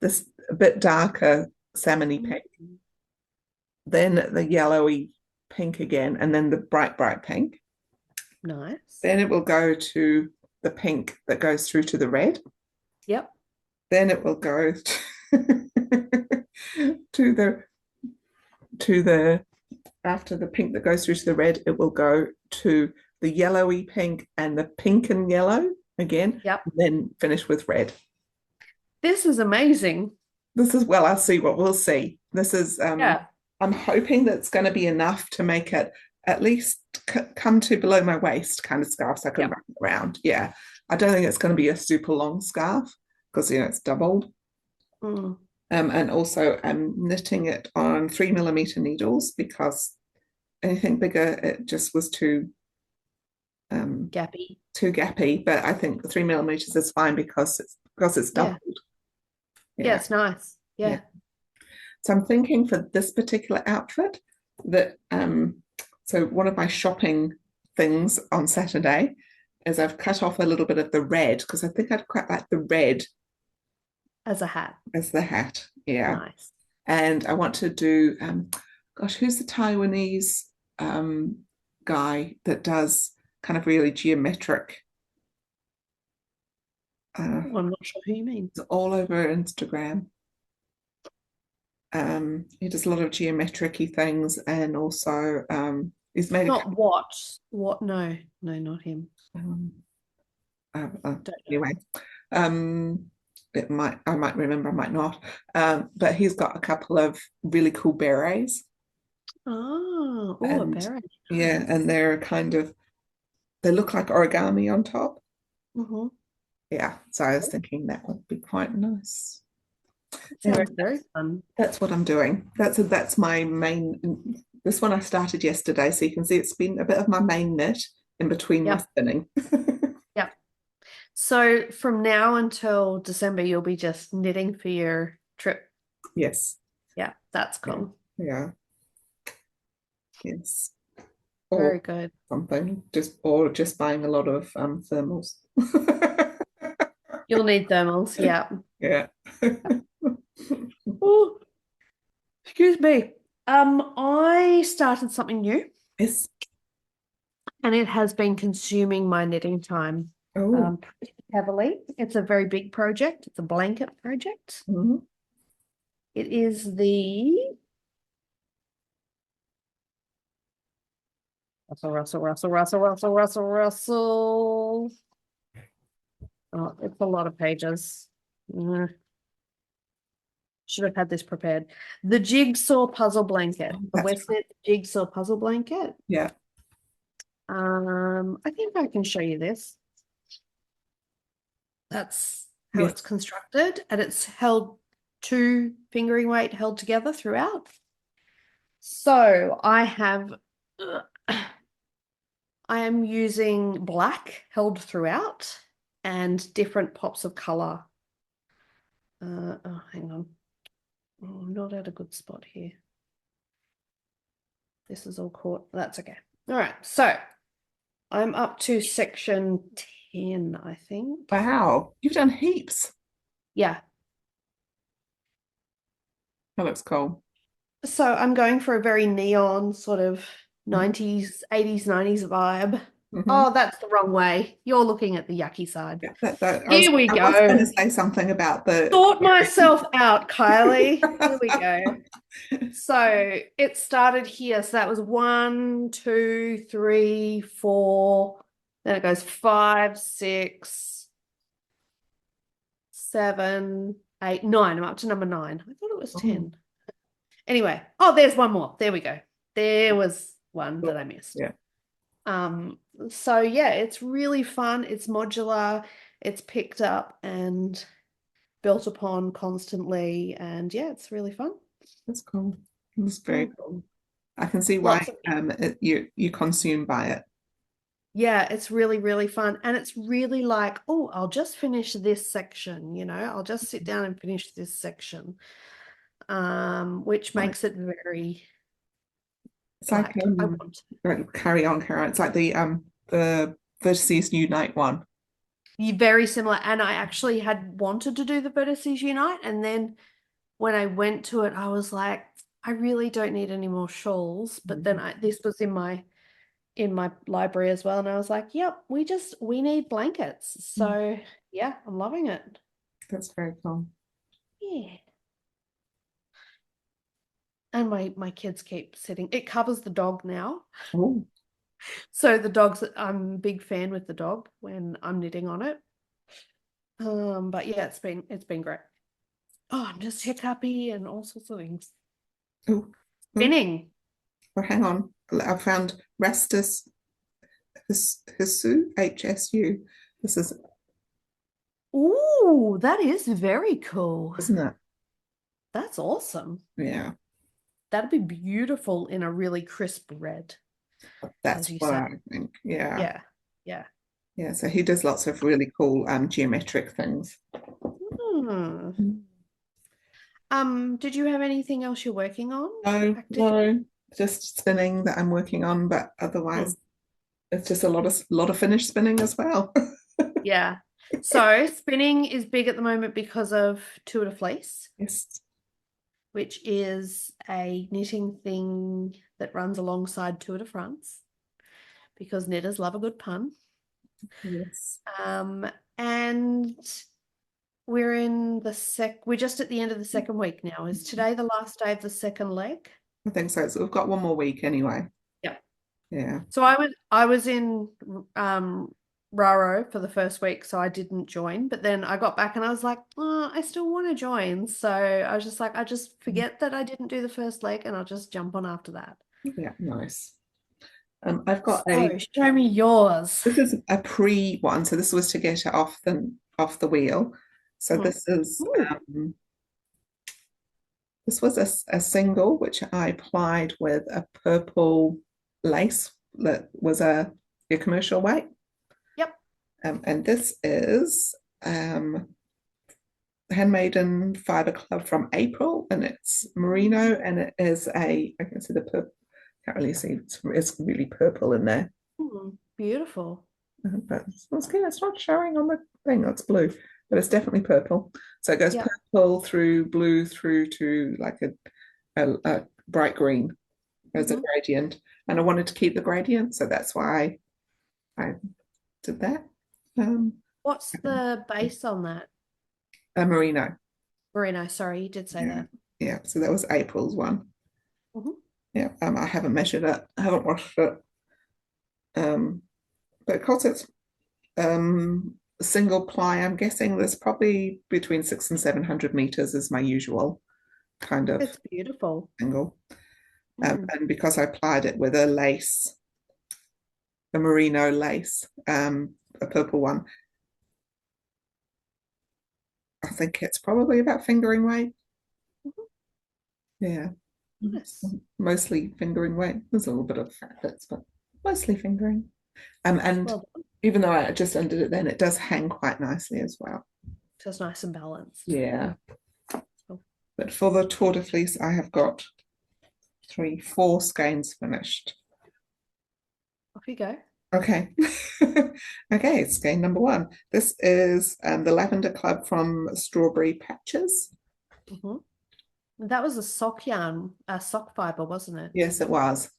this a bit darker salmony pink, then the yellowy pink again, and then the bright, bright pink. Nice. Then it will go to the pink that goes through to the red. Yep. Then it will go to the after the pink that goes through to the red, it will go to the yellowy pink and the pink and yellow again, Yep. and then finish with red. This is amazing. This is, well, I'll see what we'll see. This is, Yeah. I'm hoping that's going to be enough to make it at least come to below my waist kind of scarf so I can Yep. wrap it around. Yeah. I don't think it's going to be a super long scarf because, it's doubled. Mm. And also I'm knitting it on 3mm needles because anything bigger, it just was too Gappy. gappy. But I think the 3mm is fine because it's Yeah. doubled. Yeah, it's nice. Yeah. So I'm thinking for this particular outfit that so one of my shopping things on Saturday is I've cut off a little bit of the red because I think I'd quite like the red As a hat. as the hat. Yeah. Nice. And I want to do gosh, who's the Taiwanese guy that does kind of really geometric Oh, I'm not sure who you mean. it's all over Instagram. He does a lot of geometric-y things and also he's made a Not what? What? No, not him. anyway, I might remember, I might not. But he's got a couple of really cool berets. Oh, a And beret. yeah, and they look like origami on top. Mm-hmm. Yeah, so I was thinking that would be quite nice. Anyway, Sounds very fun. that's what I'm doing. That's my main. This one I started yesterday, so you can see it's been a bit of my main knit in between my Yep. spinning. Yep. So from now until December, you'll be just knitting for your trip. Yes. Yeah, that's cool. Yeah. Yes. Very Or good. something. Just buying a lot of thermals. You'll need thermals. Yeah. Yeah. Oh, excuse me. I started something new Yes. and it has been consuming my knitting time Oh. pretty heavily. It's a very big project. It's a blanket project. Mhm. It is the Russell. Oh, it's a lot of pages. Should have had this prepared. The Jigsaw puzzle blanket. The That's Westnet Jigsaw puzzle blanket. yeah. I think I can show you this. That's how Yes. it's constructed, and it's held two fingering weight held together throughout. So I am using black held throughout and different pops of color. Oh, hang on. Oh, I'm not at a good spot here. This is all caught. That's okay. All right. So I'm up to section 10, I think. Wow. You've done heaps. Yeah. That looks cool. So I'm going for a very neon sort of 90s, 80s, 90s vibe. Hmm. Oh, that's the wrong way. You're looking at the yucky side. Yeah, Here we I was going to go. say something about the Sort myself out, Kylie. Here we go. So it started here. So that was 1, 2, 3, 4. Then it goes 5, 6, 7, 8, 9. I'm up to number 9. I thought it was Oh, 10. Anyway, oh, there's one more. There we go. There was one that I missed. yeah, So yeah, it's really fun. It's modular. It's picked up and built upon constantly. And yeah, it's really fun. that's cool. That's very Mm. cool. I can see why Lots of you consume by it. Yeah, it's really, really fun. And it's really like, oh, I'll just finish this section, I'll just sit down and finish this section. Which Like makes it very it's I want to. carry on, carry on. It's like the Vertices Unite one. Very similar. And I actually had wanted to do the Vertices Unite. And then when I went to it, I was like, I really don't need any more shawls. But then this was in my library as well. And I was like, yep, we need blankets. Mm, So yeah, I'm loving it. that's very cool. Yeah. And my kids keep sitting. It covers the dog now. Oh, So I'm a big fan with the dog when I'm knitting on it. But yeah, it's been great. Oh, I'm just hiccupy and all sorts of things. oh, oh. Spinning. Well, hang on. I found Restus Hisu, HSU. This is, Ooh, that is very cool. isn't it? That's awesome. Yeah, That'd be beautiful in a really crisp red, that's as you what say. I think. Yeah. Yeah, yeah. Yeah, so he does lots of really cool geometric things. Hmm. Mm. Did you have anything else you're working on? No, Activity? no, just spinning that I'm working on, but Hmm. otherwise it's just a lot of finished spinning as well. Yeah. So spinning is big at the moment because of Tour de Fleece, Yes, which is a knitting thing that runs alongside Tour de France because knitters love a good pun. yes. Um, and we're just at the end of the second week now. Is today the last day of the second leg? I think so. So we've got one more week anyway. Yeah. Yeah. So I was in Raro for the first week, so I didn't join. But then I got back and I was like, oh, I still want to join. So I was just like, I just forget that I didn't do the first leg and I'll just jump on after that. Yeah, nice. I've got So show me yours. this is a pre one, so this was to get it off the wheel. So Hmm. Ooh, this was a single which I applied with a purple lace that was a commercial weight. yep. And this is Handmaiden Fiber Club from April, and it's merino, and it is I can see the purple, can't really see, it's really purple in there. Beautiful. But it's not showing on the thing, it's blue, but it's definitely purple. So it goes Yep. purple through blue through to like a bright green as a Hmm. gradient. And I wanted to keep the gradient, so that's why I did that. Um, What's the base on that? a merino. Merino, sorry, you did say Yeah. that. Yeah. So that was April's one. Hmm. Yeah. I haven't measured it, I haven't washed it. Um, but because it's single ply, I'm guessing there's probably between 600 and 700 meters is my usual kind of It's beautiful. angle. Mm. And because I plied it with a lace, a merino lace, a purple one, I think it's probably about fingering weight. Mhm. Yeah, it's Nice. mostly fingering weight. There's a little bit of fat bits, but mostly fingering. And Well done. even though I just undid it then, it does hang quite nicely as well. So it's nice and balanced. Yeah. Cool. But for the Tour de Fleece, I have got four skeins finished. Off you go. Okay. Okay, skein number one. This is the Lavender Club from Strawberry Patches. Hmm. That was a sock yarn, a sock fiber, wasn't it? Yes, it was.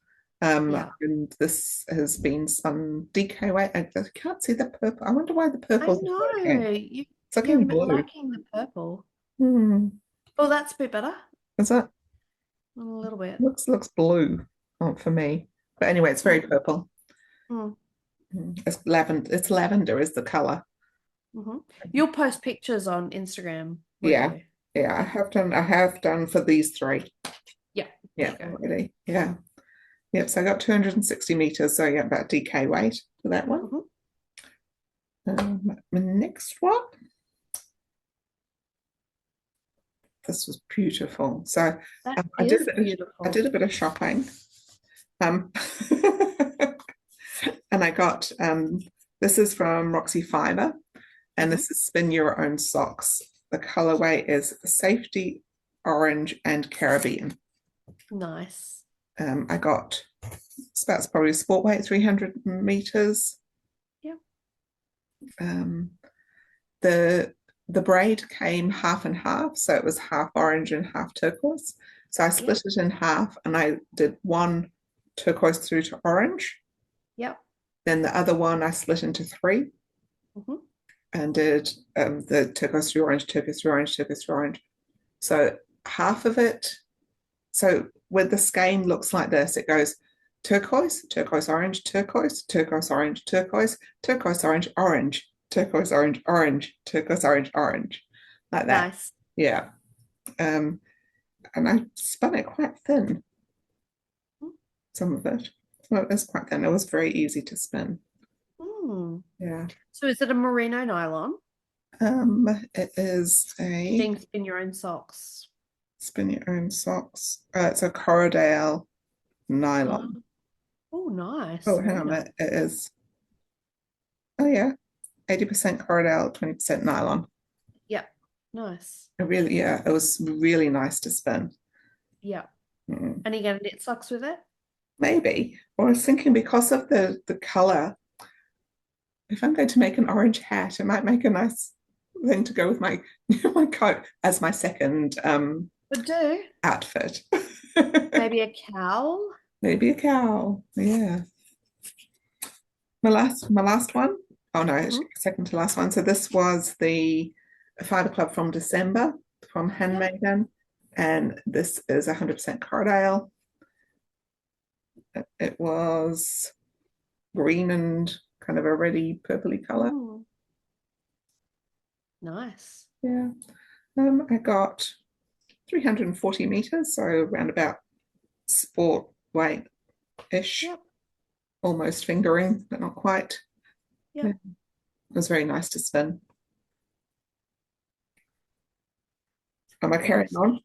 Yeah. And this has been spun DK weight. I can't see the purple. I wonder why the I purple's not know working. It's you're looking blue. liking the purple. Hmm. Oh, that's a bit better. Is that A little bit. looks blue for me. But anyway, it's very Mm, purple. mm, It's lavender. It's lavender is the color. hmm You'll post pictures on Instagram, won't Yeah. you? Yeah, Yeah. I have done for these three. Yeah. There Yeah, you go. already. Yeah. Yep, so I got 260 meters, so yeah, about DK weight for that one. Hmm The next one, this was beautiful. So That I did is I did beautiful. a bit of shopping, um, and I got this is from Roxy Fiber, and Hmm this is Spin Your Own Socks. The colorway is Safety Orange and Caribbean. Nice. I got that's probably sport weight 300 meters. Yep. Um, the the braid came half and half, so it was half orange and half turquoise. So I split Yep. it in half and I did one turquoise through to orange. Yep. Then the other one I split into three hmm and did the turquoise through orange, turquoise through orange, turquoise through orange. So half of it, so with the skein looks like this, it goes turquoise, turquoise orange, turquoise, turquoise orange, turquoise, turquoise orange, orange, turquoise orange, orange, turquoise orange, orange, like that. Nice. Yeah. Um, and I spun it quite thin, some of it. So it was quite thin. It was very easy to spin. Mm. Yeah. So is it a merino nylon? It is a Being spin your own socks. spin your own socks. It's a Corriedale Oh, nylon. oh, nice. Oh, hang Very on a nice. minute. It is, oh yeah, 80% Corriedale, 20% nylon. Yep. Nice. It really, yeah, it was really nice to spin. Yep. Mm. And you get knit socks with it? Maybe. Or I was thinking because of the color, if I'm going to make an orange hat, it might make a nice thing to go with my my coat as my second Would do. outfit. Maybe a cowl? Maybe a cow. Yeah. My last one. Oh no, Hmm actually, second to last one. So this was the Fiber Club from December from Yep. Handmaiden, and this is 100% Cardale. It was green and kind of a reddy purpley color. Mm, nice. Yeah. I got 340 meters, so around about sport weight ish, Yep. almost fingering, but not quite. Yeah. Yep. It was very nice to spin. Am I carrying Nice. on?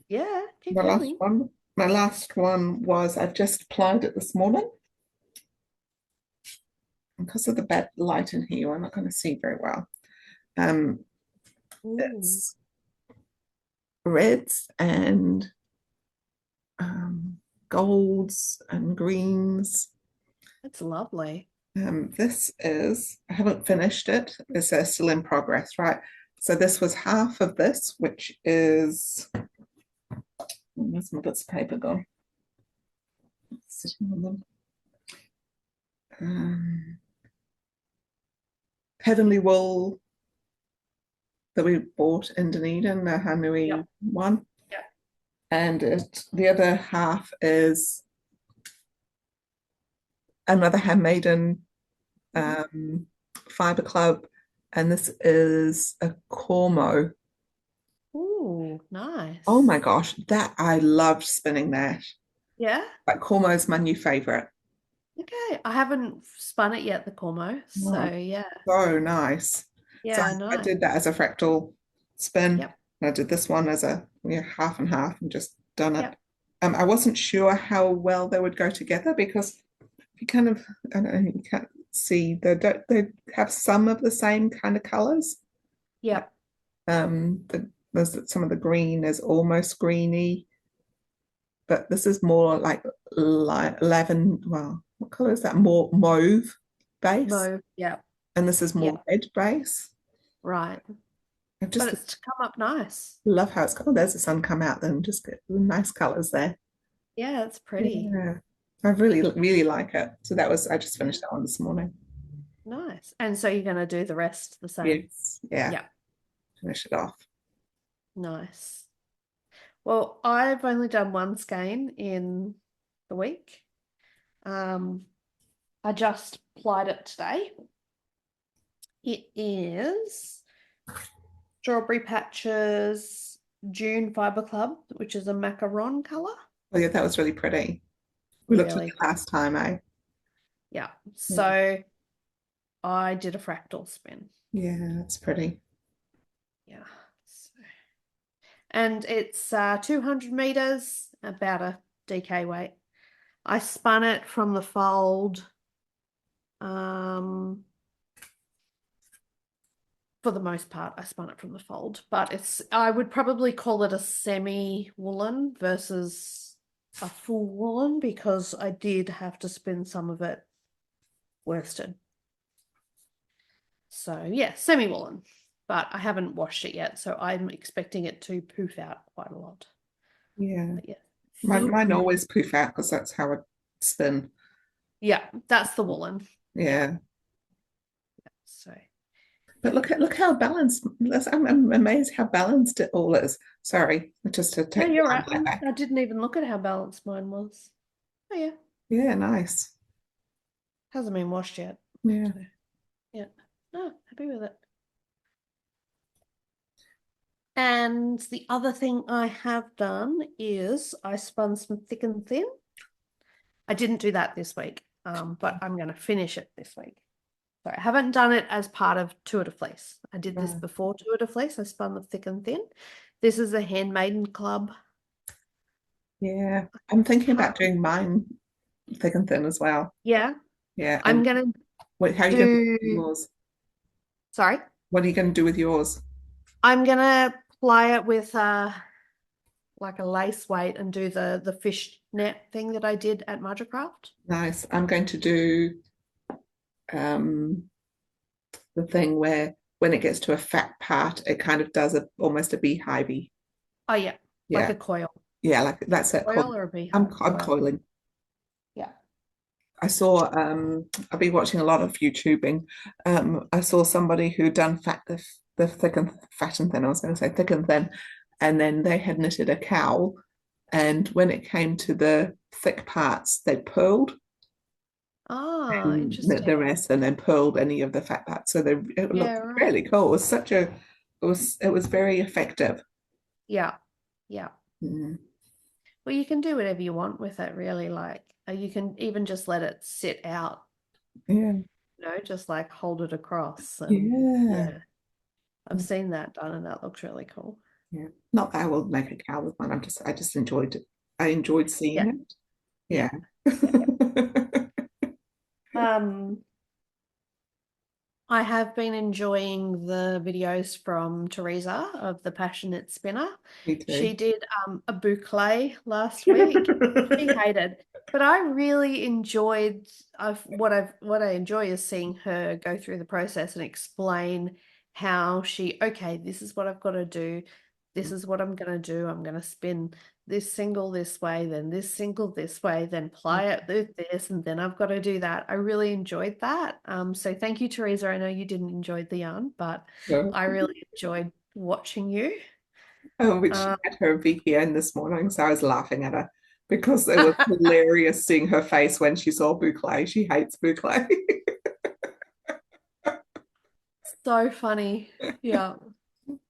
Yeah. Keep My last going. one. My last one was I've just applied it this morning. Because of the bad light in here, I'm not going to see very well. Um, Ooh, it's reds and golds and greens. that's lovely. This is, I haven't finished it. It's still in progress, right? So this was half of this, which is, where's my bits of paper gone? Sitting on them. Heavenly Wool that we bought in Dunedin, the Hanui Yep. one. Yep. And the other half is another handmaiden hmm fiber club, and this is a Cormo. Ooh, Oh nice. my gosh, that I loved spinning that. Yeah. Like Cormo is my new favorite. Okay. I haven't spun it yet, the Cormo. So Oh, yeah. so nice. So Yeah, I nice. did that as a fractal spin. Yep. And I did this one as a half and half and just done it. Yep. I wasn't sure how well they would go together because you kind of, I don't know, you can't see they have some of the same kind of colors. Like Yep. there's some of the green is almost greeny, but this is more like lavender. Well, what color is that? More mauve base, Mauve. Yep. and this is more Yep. red base. Right. I But just it's to come up nice. love how it's got. Oh, there's the sun come out. Then just get nice colors there. Yeah, it's pretty. Yeah. I really like it. So that was, I just Yeah. finished that one this morning. Nice. And so you're going to do the rest the same. Yes, yeah, Yeah. finish it off. Nice. Well, I've only done one skein in the week. I just plied it today. It is Strawberry Patches June Fiber Club, which is a macaron color. Oh yeah, that was really pretty. We looked at Really it pretty. last time, eh? Yeah. Yeah, So I did a fractal spin. yeah, it's pretty. Yeah. So, and it's 200 meters, about a DK weight. I spun it from the fold. For the most part, I spun it from the fold, but I would probably call it a semi woolen versus a full woolen because I did have to spin some of it worsted. So yeah, semi woolen, but I haven't washed it yet, so I'm expecting it to poof out quite a lot. Yeah, But yeah. mine always poof out because that's how I spin. Yeah, that's the woolen. Yeah. So But yeah. look how balanced. I'm amazed how balanced it all is. Sorry, just to No, take the you're right. limelight back. I didn't even look at how balanced mine was. Oh yeah, Yeah, nice. hasn't been washed yet. Yeah. So yeah. No, happy with it. And the other thing I have done is I spun some thick and thin. I didn't do that this week, but I'm going to finish it this week. So I haven't done it as part of Tour de Fleece. I did this before Tour de Fleece. I spun the thick and thin. This is a Handmaiden Club. Yeah. I'm thinking about doing mine thick and thin as well. Yeah, Yeah. I'm And going to wait, how are you going to do do, yours? sorry, What are you going to do with yours? I'm going to ply it with like a lace weight and do the fish net thing that I did at Magic-Craft. Nice. I'm going to do um the thing where when it gets to a fat part, it kind of does almost a beehivey. Oh yeah, like Yeah. a coil. Yeah, like that's it. Coil or a beehive I'm coil. coiling. Yeah. I saw I've been watching a lot of YouTubing. I saw somebody who done the thick and fat and thin. I was going to say thick and thin, and then they had knitted a cowl, and when it came to the thick parts, they purled Ah, and knit the interesting. rest, and then purled any of the fat parts. So it Yeah, looked right. really cool. It was it was very effective. Yeah. Yeah. Mm. Well, you can do whatever you want with it, really. Like you can even just let it sit out, Yeah, just like hold it across. And yeah, yeah, I've seen that done and that looks really cool. yeah. Not that I will make a cowl with one. I just enjoyed it. I enjoyed seeing Yeah. it. Yeah. Yeah. Yeah. Um, I have been enjoying the videos from Teresa of the Passionate Spinner. Me too. She did a boucle last week. She hated, but I really enjoyed. What I enjoy is seeing her go through the process and explain how okay, this is what I've got to do. This is what I'm going to do. I'm going to spin this single this way, then this single this way, then ply it with this, and then I've got to do that. I really enjoyed that. So thank you, Teresa. I know you didn't enjoy the yarn, but So, I really enjoyed watching you. which she Uh, had her VPN this morning, so I was laughing at her because it was hilarious seeing her face when she saw boucle. She hates boucle. so funny. Yeah.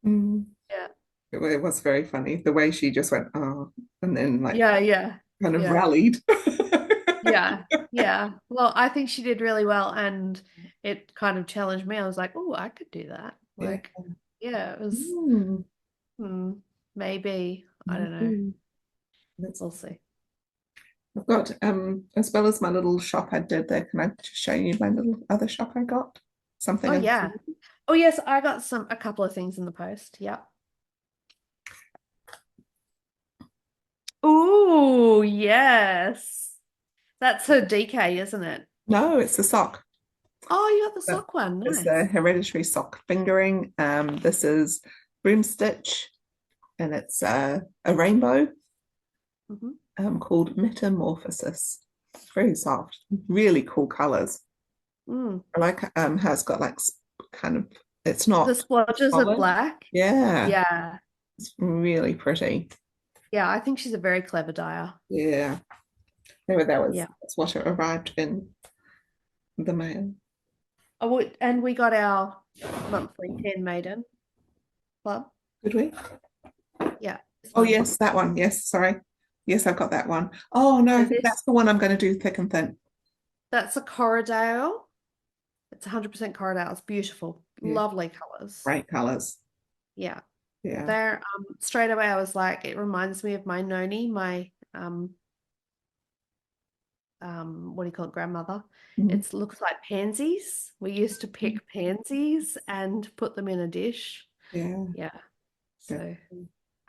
Mm. Yeah. It was very funny the way she just went, oh, and then like Yeah, yeah. kind of Yeah. rallied. Yeah. Yeah. Well, I think she did really well and it kind of challenged me. I was like, oh, I could do that. Yeah. Like, yeah, it was Mm. hmm, maybe. I don't know. Mm. That's, We'll see. I've got as well as my little shop I did there. Can I just show you my little other shop I got? Oh Something else. yeah. Oh yes, I got a couple of things in the post. Yeah. Oh, yes. That's her DK, isn't it? No, it's a sock. Oh, you got the So sock one. it's the Nice. hereditary sock fingering. This is broom stitch, and it's a rainbow Hmm. called Metamorphosis. It's very soft, really cool colors. Mm. I like how it's got like kind of, it's The not splotches of solid. black. Yeah, Yeah. it's really pretty. Yeah, I think she's a very clever dyer. Yeah, maybe Yeah. that's what it arrived in the mail. Oh, and we got our monthly handmaiden club. Did we? Yeah, this Oh one. yes, that one. Yes, sorry. Yes, I've got that one. Oh no, I So think this that's the one I'm going to do thick and thin. that's a Corridale. It's 100% Corridale. It's beautiful. Yeah, Lovely colors. bright colors. Yeah. Yeah. There, straight away I was like, it reminds me of my noni, my what do you call it, grandmother. Mhm. It looks like pansies. We used to pick pansies and put them in a dish. Yeah. Yeah. Yeah. So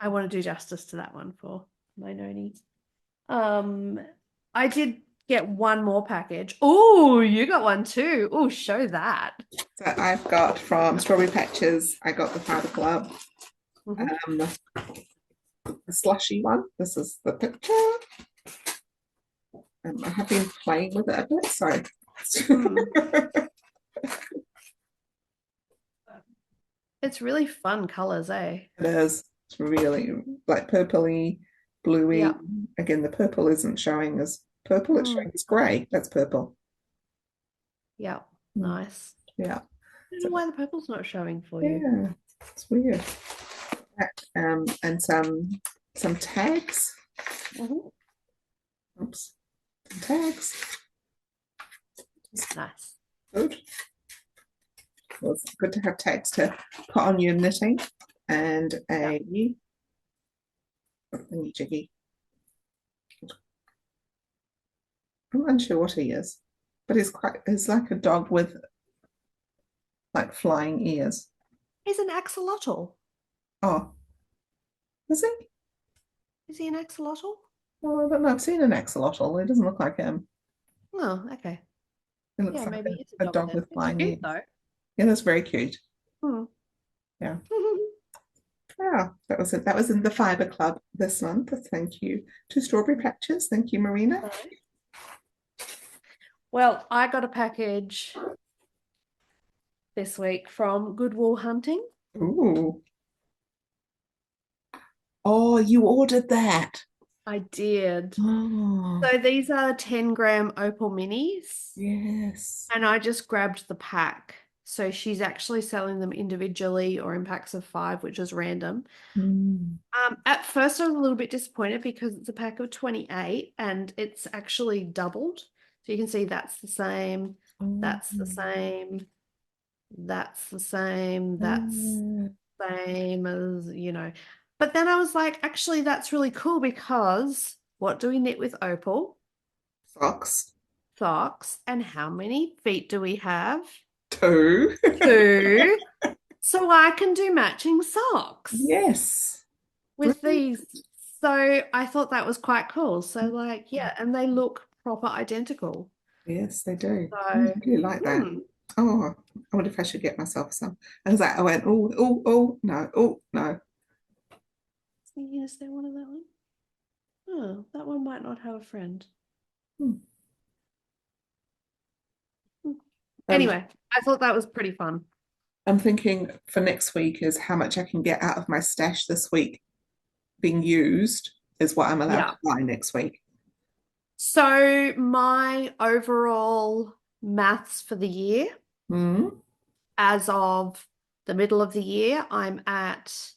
I want to do justice to that one for my noni. Um, I did get one more package. Oh, you got one too. Oh, show that. So I've got from Strawberry Patches, I got the Fiber Club, Mhm. the slushy one. This is the picture. I have been playing with it a bit, so Mm. It's really fun colors, eh? it is. It's really like purpley, bluey. Yeah. Again, the purple isn't showing as purple, it's Mm. showing as grey. That's purple. Yeah. Mm, Nice. yeah. I don't So, know why the purple's not showing for you. yeah, it's weird. And some tags. Mhm. Oops. Some tags. Nice. Good. Well, it's good to have tags to put on your knitting and Yeah. a thingy jiggy. I'm unsure what he is, but he's like a dog with like flying ears. He's an axolotl. Oh, is he? Is he an axolotl? Well, I don't know. I've seen an axolotl. It doesn't look like him. Oh, okay. It looks Yeah, like maybe he's a a dog dog then. with It's flying cute ears. though. Yeah, that's very cute. Hmm. Yeah. Yeah, that was it. That was in the Fiber Club this month. Thank you to Strawberry Patches. Thank you, Marina. Well, I got a package this week from Goodwill Hunting. Ooh. Oh, you ordered that. I did. Oh, So these are 10-gram opal minis, yes. and I just grabbed the pack. So she's actually selling them individually or in packs of 5, which is random. Mm. At first, I was a little bit disappointed because it's a pack of 28 and it's actually doubled. So you can see that's the same, that's the Oh. same, that's the same, that's Oh. the same as, you know. But then I was like, actually, that's really cool because what do we knit with opal? Socks. Socks. And how many feet do we have? Two. 2. So I can do matching socks Yes. with Brilliant. these. So I thought that was quite cool. So like, yeah, and they look proper identical. Yes, they do. I So, really like that. hmm. Oh, I wonder if I should get myself some. I went, oh, oh, oh, no, oh, no. Is there one of that one? Oh, that one might not have a friend. Hmm. Hmm. Um, Anyway, I thought that was pretty fun. I'm thinking for next week is how much I can get out of my stash this week being used is what I'm allowed Yeah. to buy next week. So my overall maths for the year, Mm. as of the middle of the year, I'm at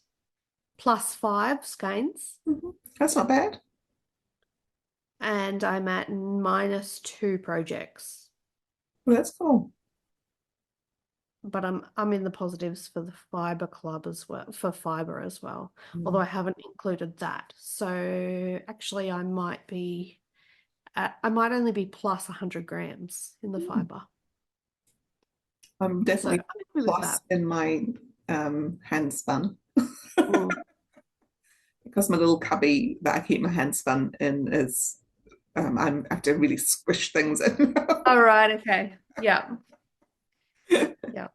+5 skeins Mhm. That's not bad. and I'm at -2 projects. Well, that's cool. But I'm in the positives for the fiber club as well, for fiber as well, although Mm. I haven't included that. So actually I might only be plus 100 grams in the Mm. fiber. I'm So I'm definitely happy with plus that. in my hand spun Mm. because my little cubby that I keep my hand spun in is I have to really squish things in. All right, okay. Yeah. Yeah.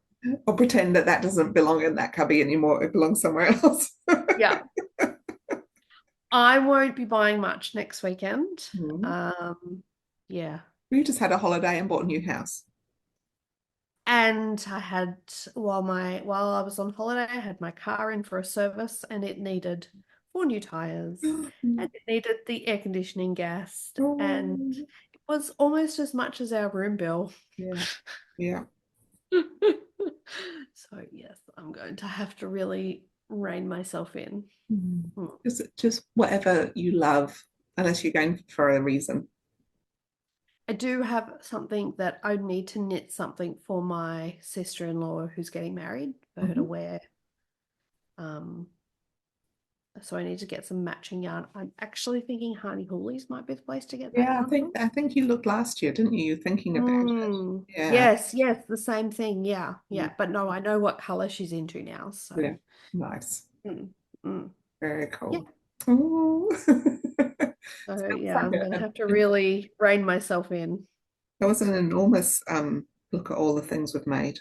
Or pretend that that doesn't belong in that cubby anymore. It belongs somewhere else. Yeah. I won't be buying much next weekend. Mm. Yeah. You just had a holiday and bought a new house. And I had while I was on holiday, I had my car in for a service and it needed 4 new tires and it needed the air conditioning gas and Oh, it was almost as much as our room bill. yeah, yeah. So yes, I'm going to have to really rein myself in. Mm. Mm. Just whatever you love, unless you're going for a reason. I do have something that I need to knit something for my sister-in-law who's getting married for her to Mhm. wear. Um, so I need to get some matching yarn. I'm actually thinking Hardy Hoolies might be the place to get that Yeah, yarn from. I think you looked last year, didn't you? You were thinking about it. Yeah, Yes, yes, the same thing. Yeah, mm, yeah. But no, I know what color she's into now. So, yeah, nice, mm, mm. very Yeah. cool. Oh, So sounds yeah, like I'm gonna have to an really rein myself in. that was an enormous look at all the things we've made.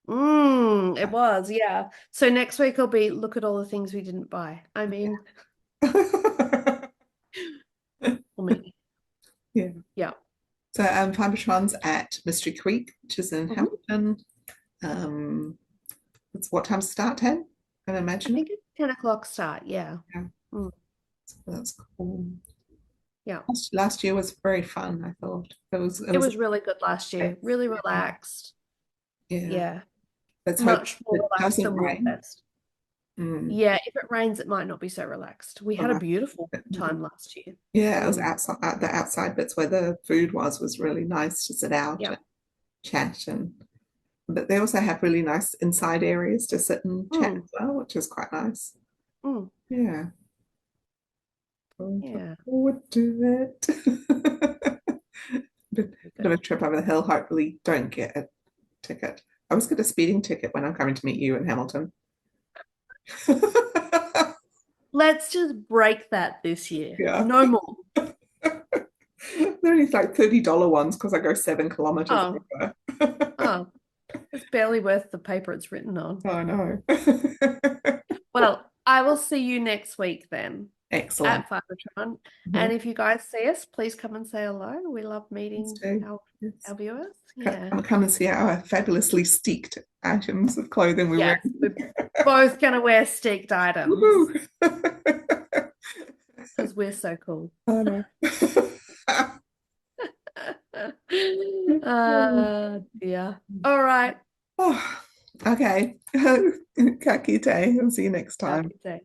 It was, yeah. So next week I'll be look at all the things we didn't buy. I mean, for me. Yeah. Yeah. So Fibretron's at Mystery Creek, which is in Mhm. Hamilton. Um, it's what time to start? 10? I I imagine it. think it's 10 o'clock start. Yeah. Yeah, Mm, so that's cool. yeah. Last year was very fun, I thought. It It was a was really good last year. Really relaxed. yeah. Yeah. Let's hope Much more it relaxed doesn't than rain. Wilfest. Mm. Yeah, if it rains, it might not be so relaxed. We had a Right. beautiful time last year. Yeah, it was Mm, outside. The outside bits where the food was really nice to sit out yeah. and chat, and but they also have really nice inside areas to sit and chat Mm, as well, which is quite nice. mm, Yeah, look yeah. forward to it. Bit Very of good. a trip over the hill. Hopefully, don't get a ticket. I always get a speeding ticket when I'm coming to meet you in Hamilton. Let's just break that this year. Yeah. No more. They're only like $30 ones because I go 7 kilometers Oh, over. oh, it's barely worth the paper it's written on. Oh no. Well, I will see you next week then Excellent. at Fibretron. Mhm. And if you guys see us, please come and say hello. We love Please meeting do. our Yes. viewers. Yeah. Come and see our fabulously steeked items of clothing we wear. Yes, we're both gonna wear sticked items Woohoo! because we're so cool. Oh no. Yeah. All right. Oh, okay. Ka kite. I'll see you next Have a time. good day.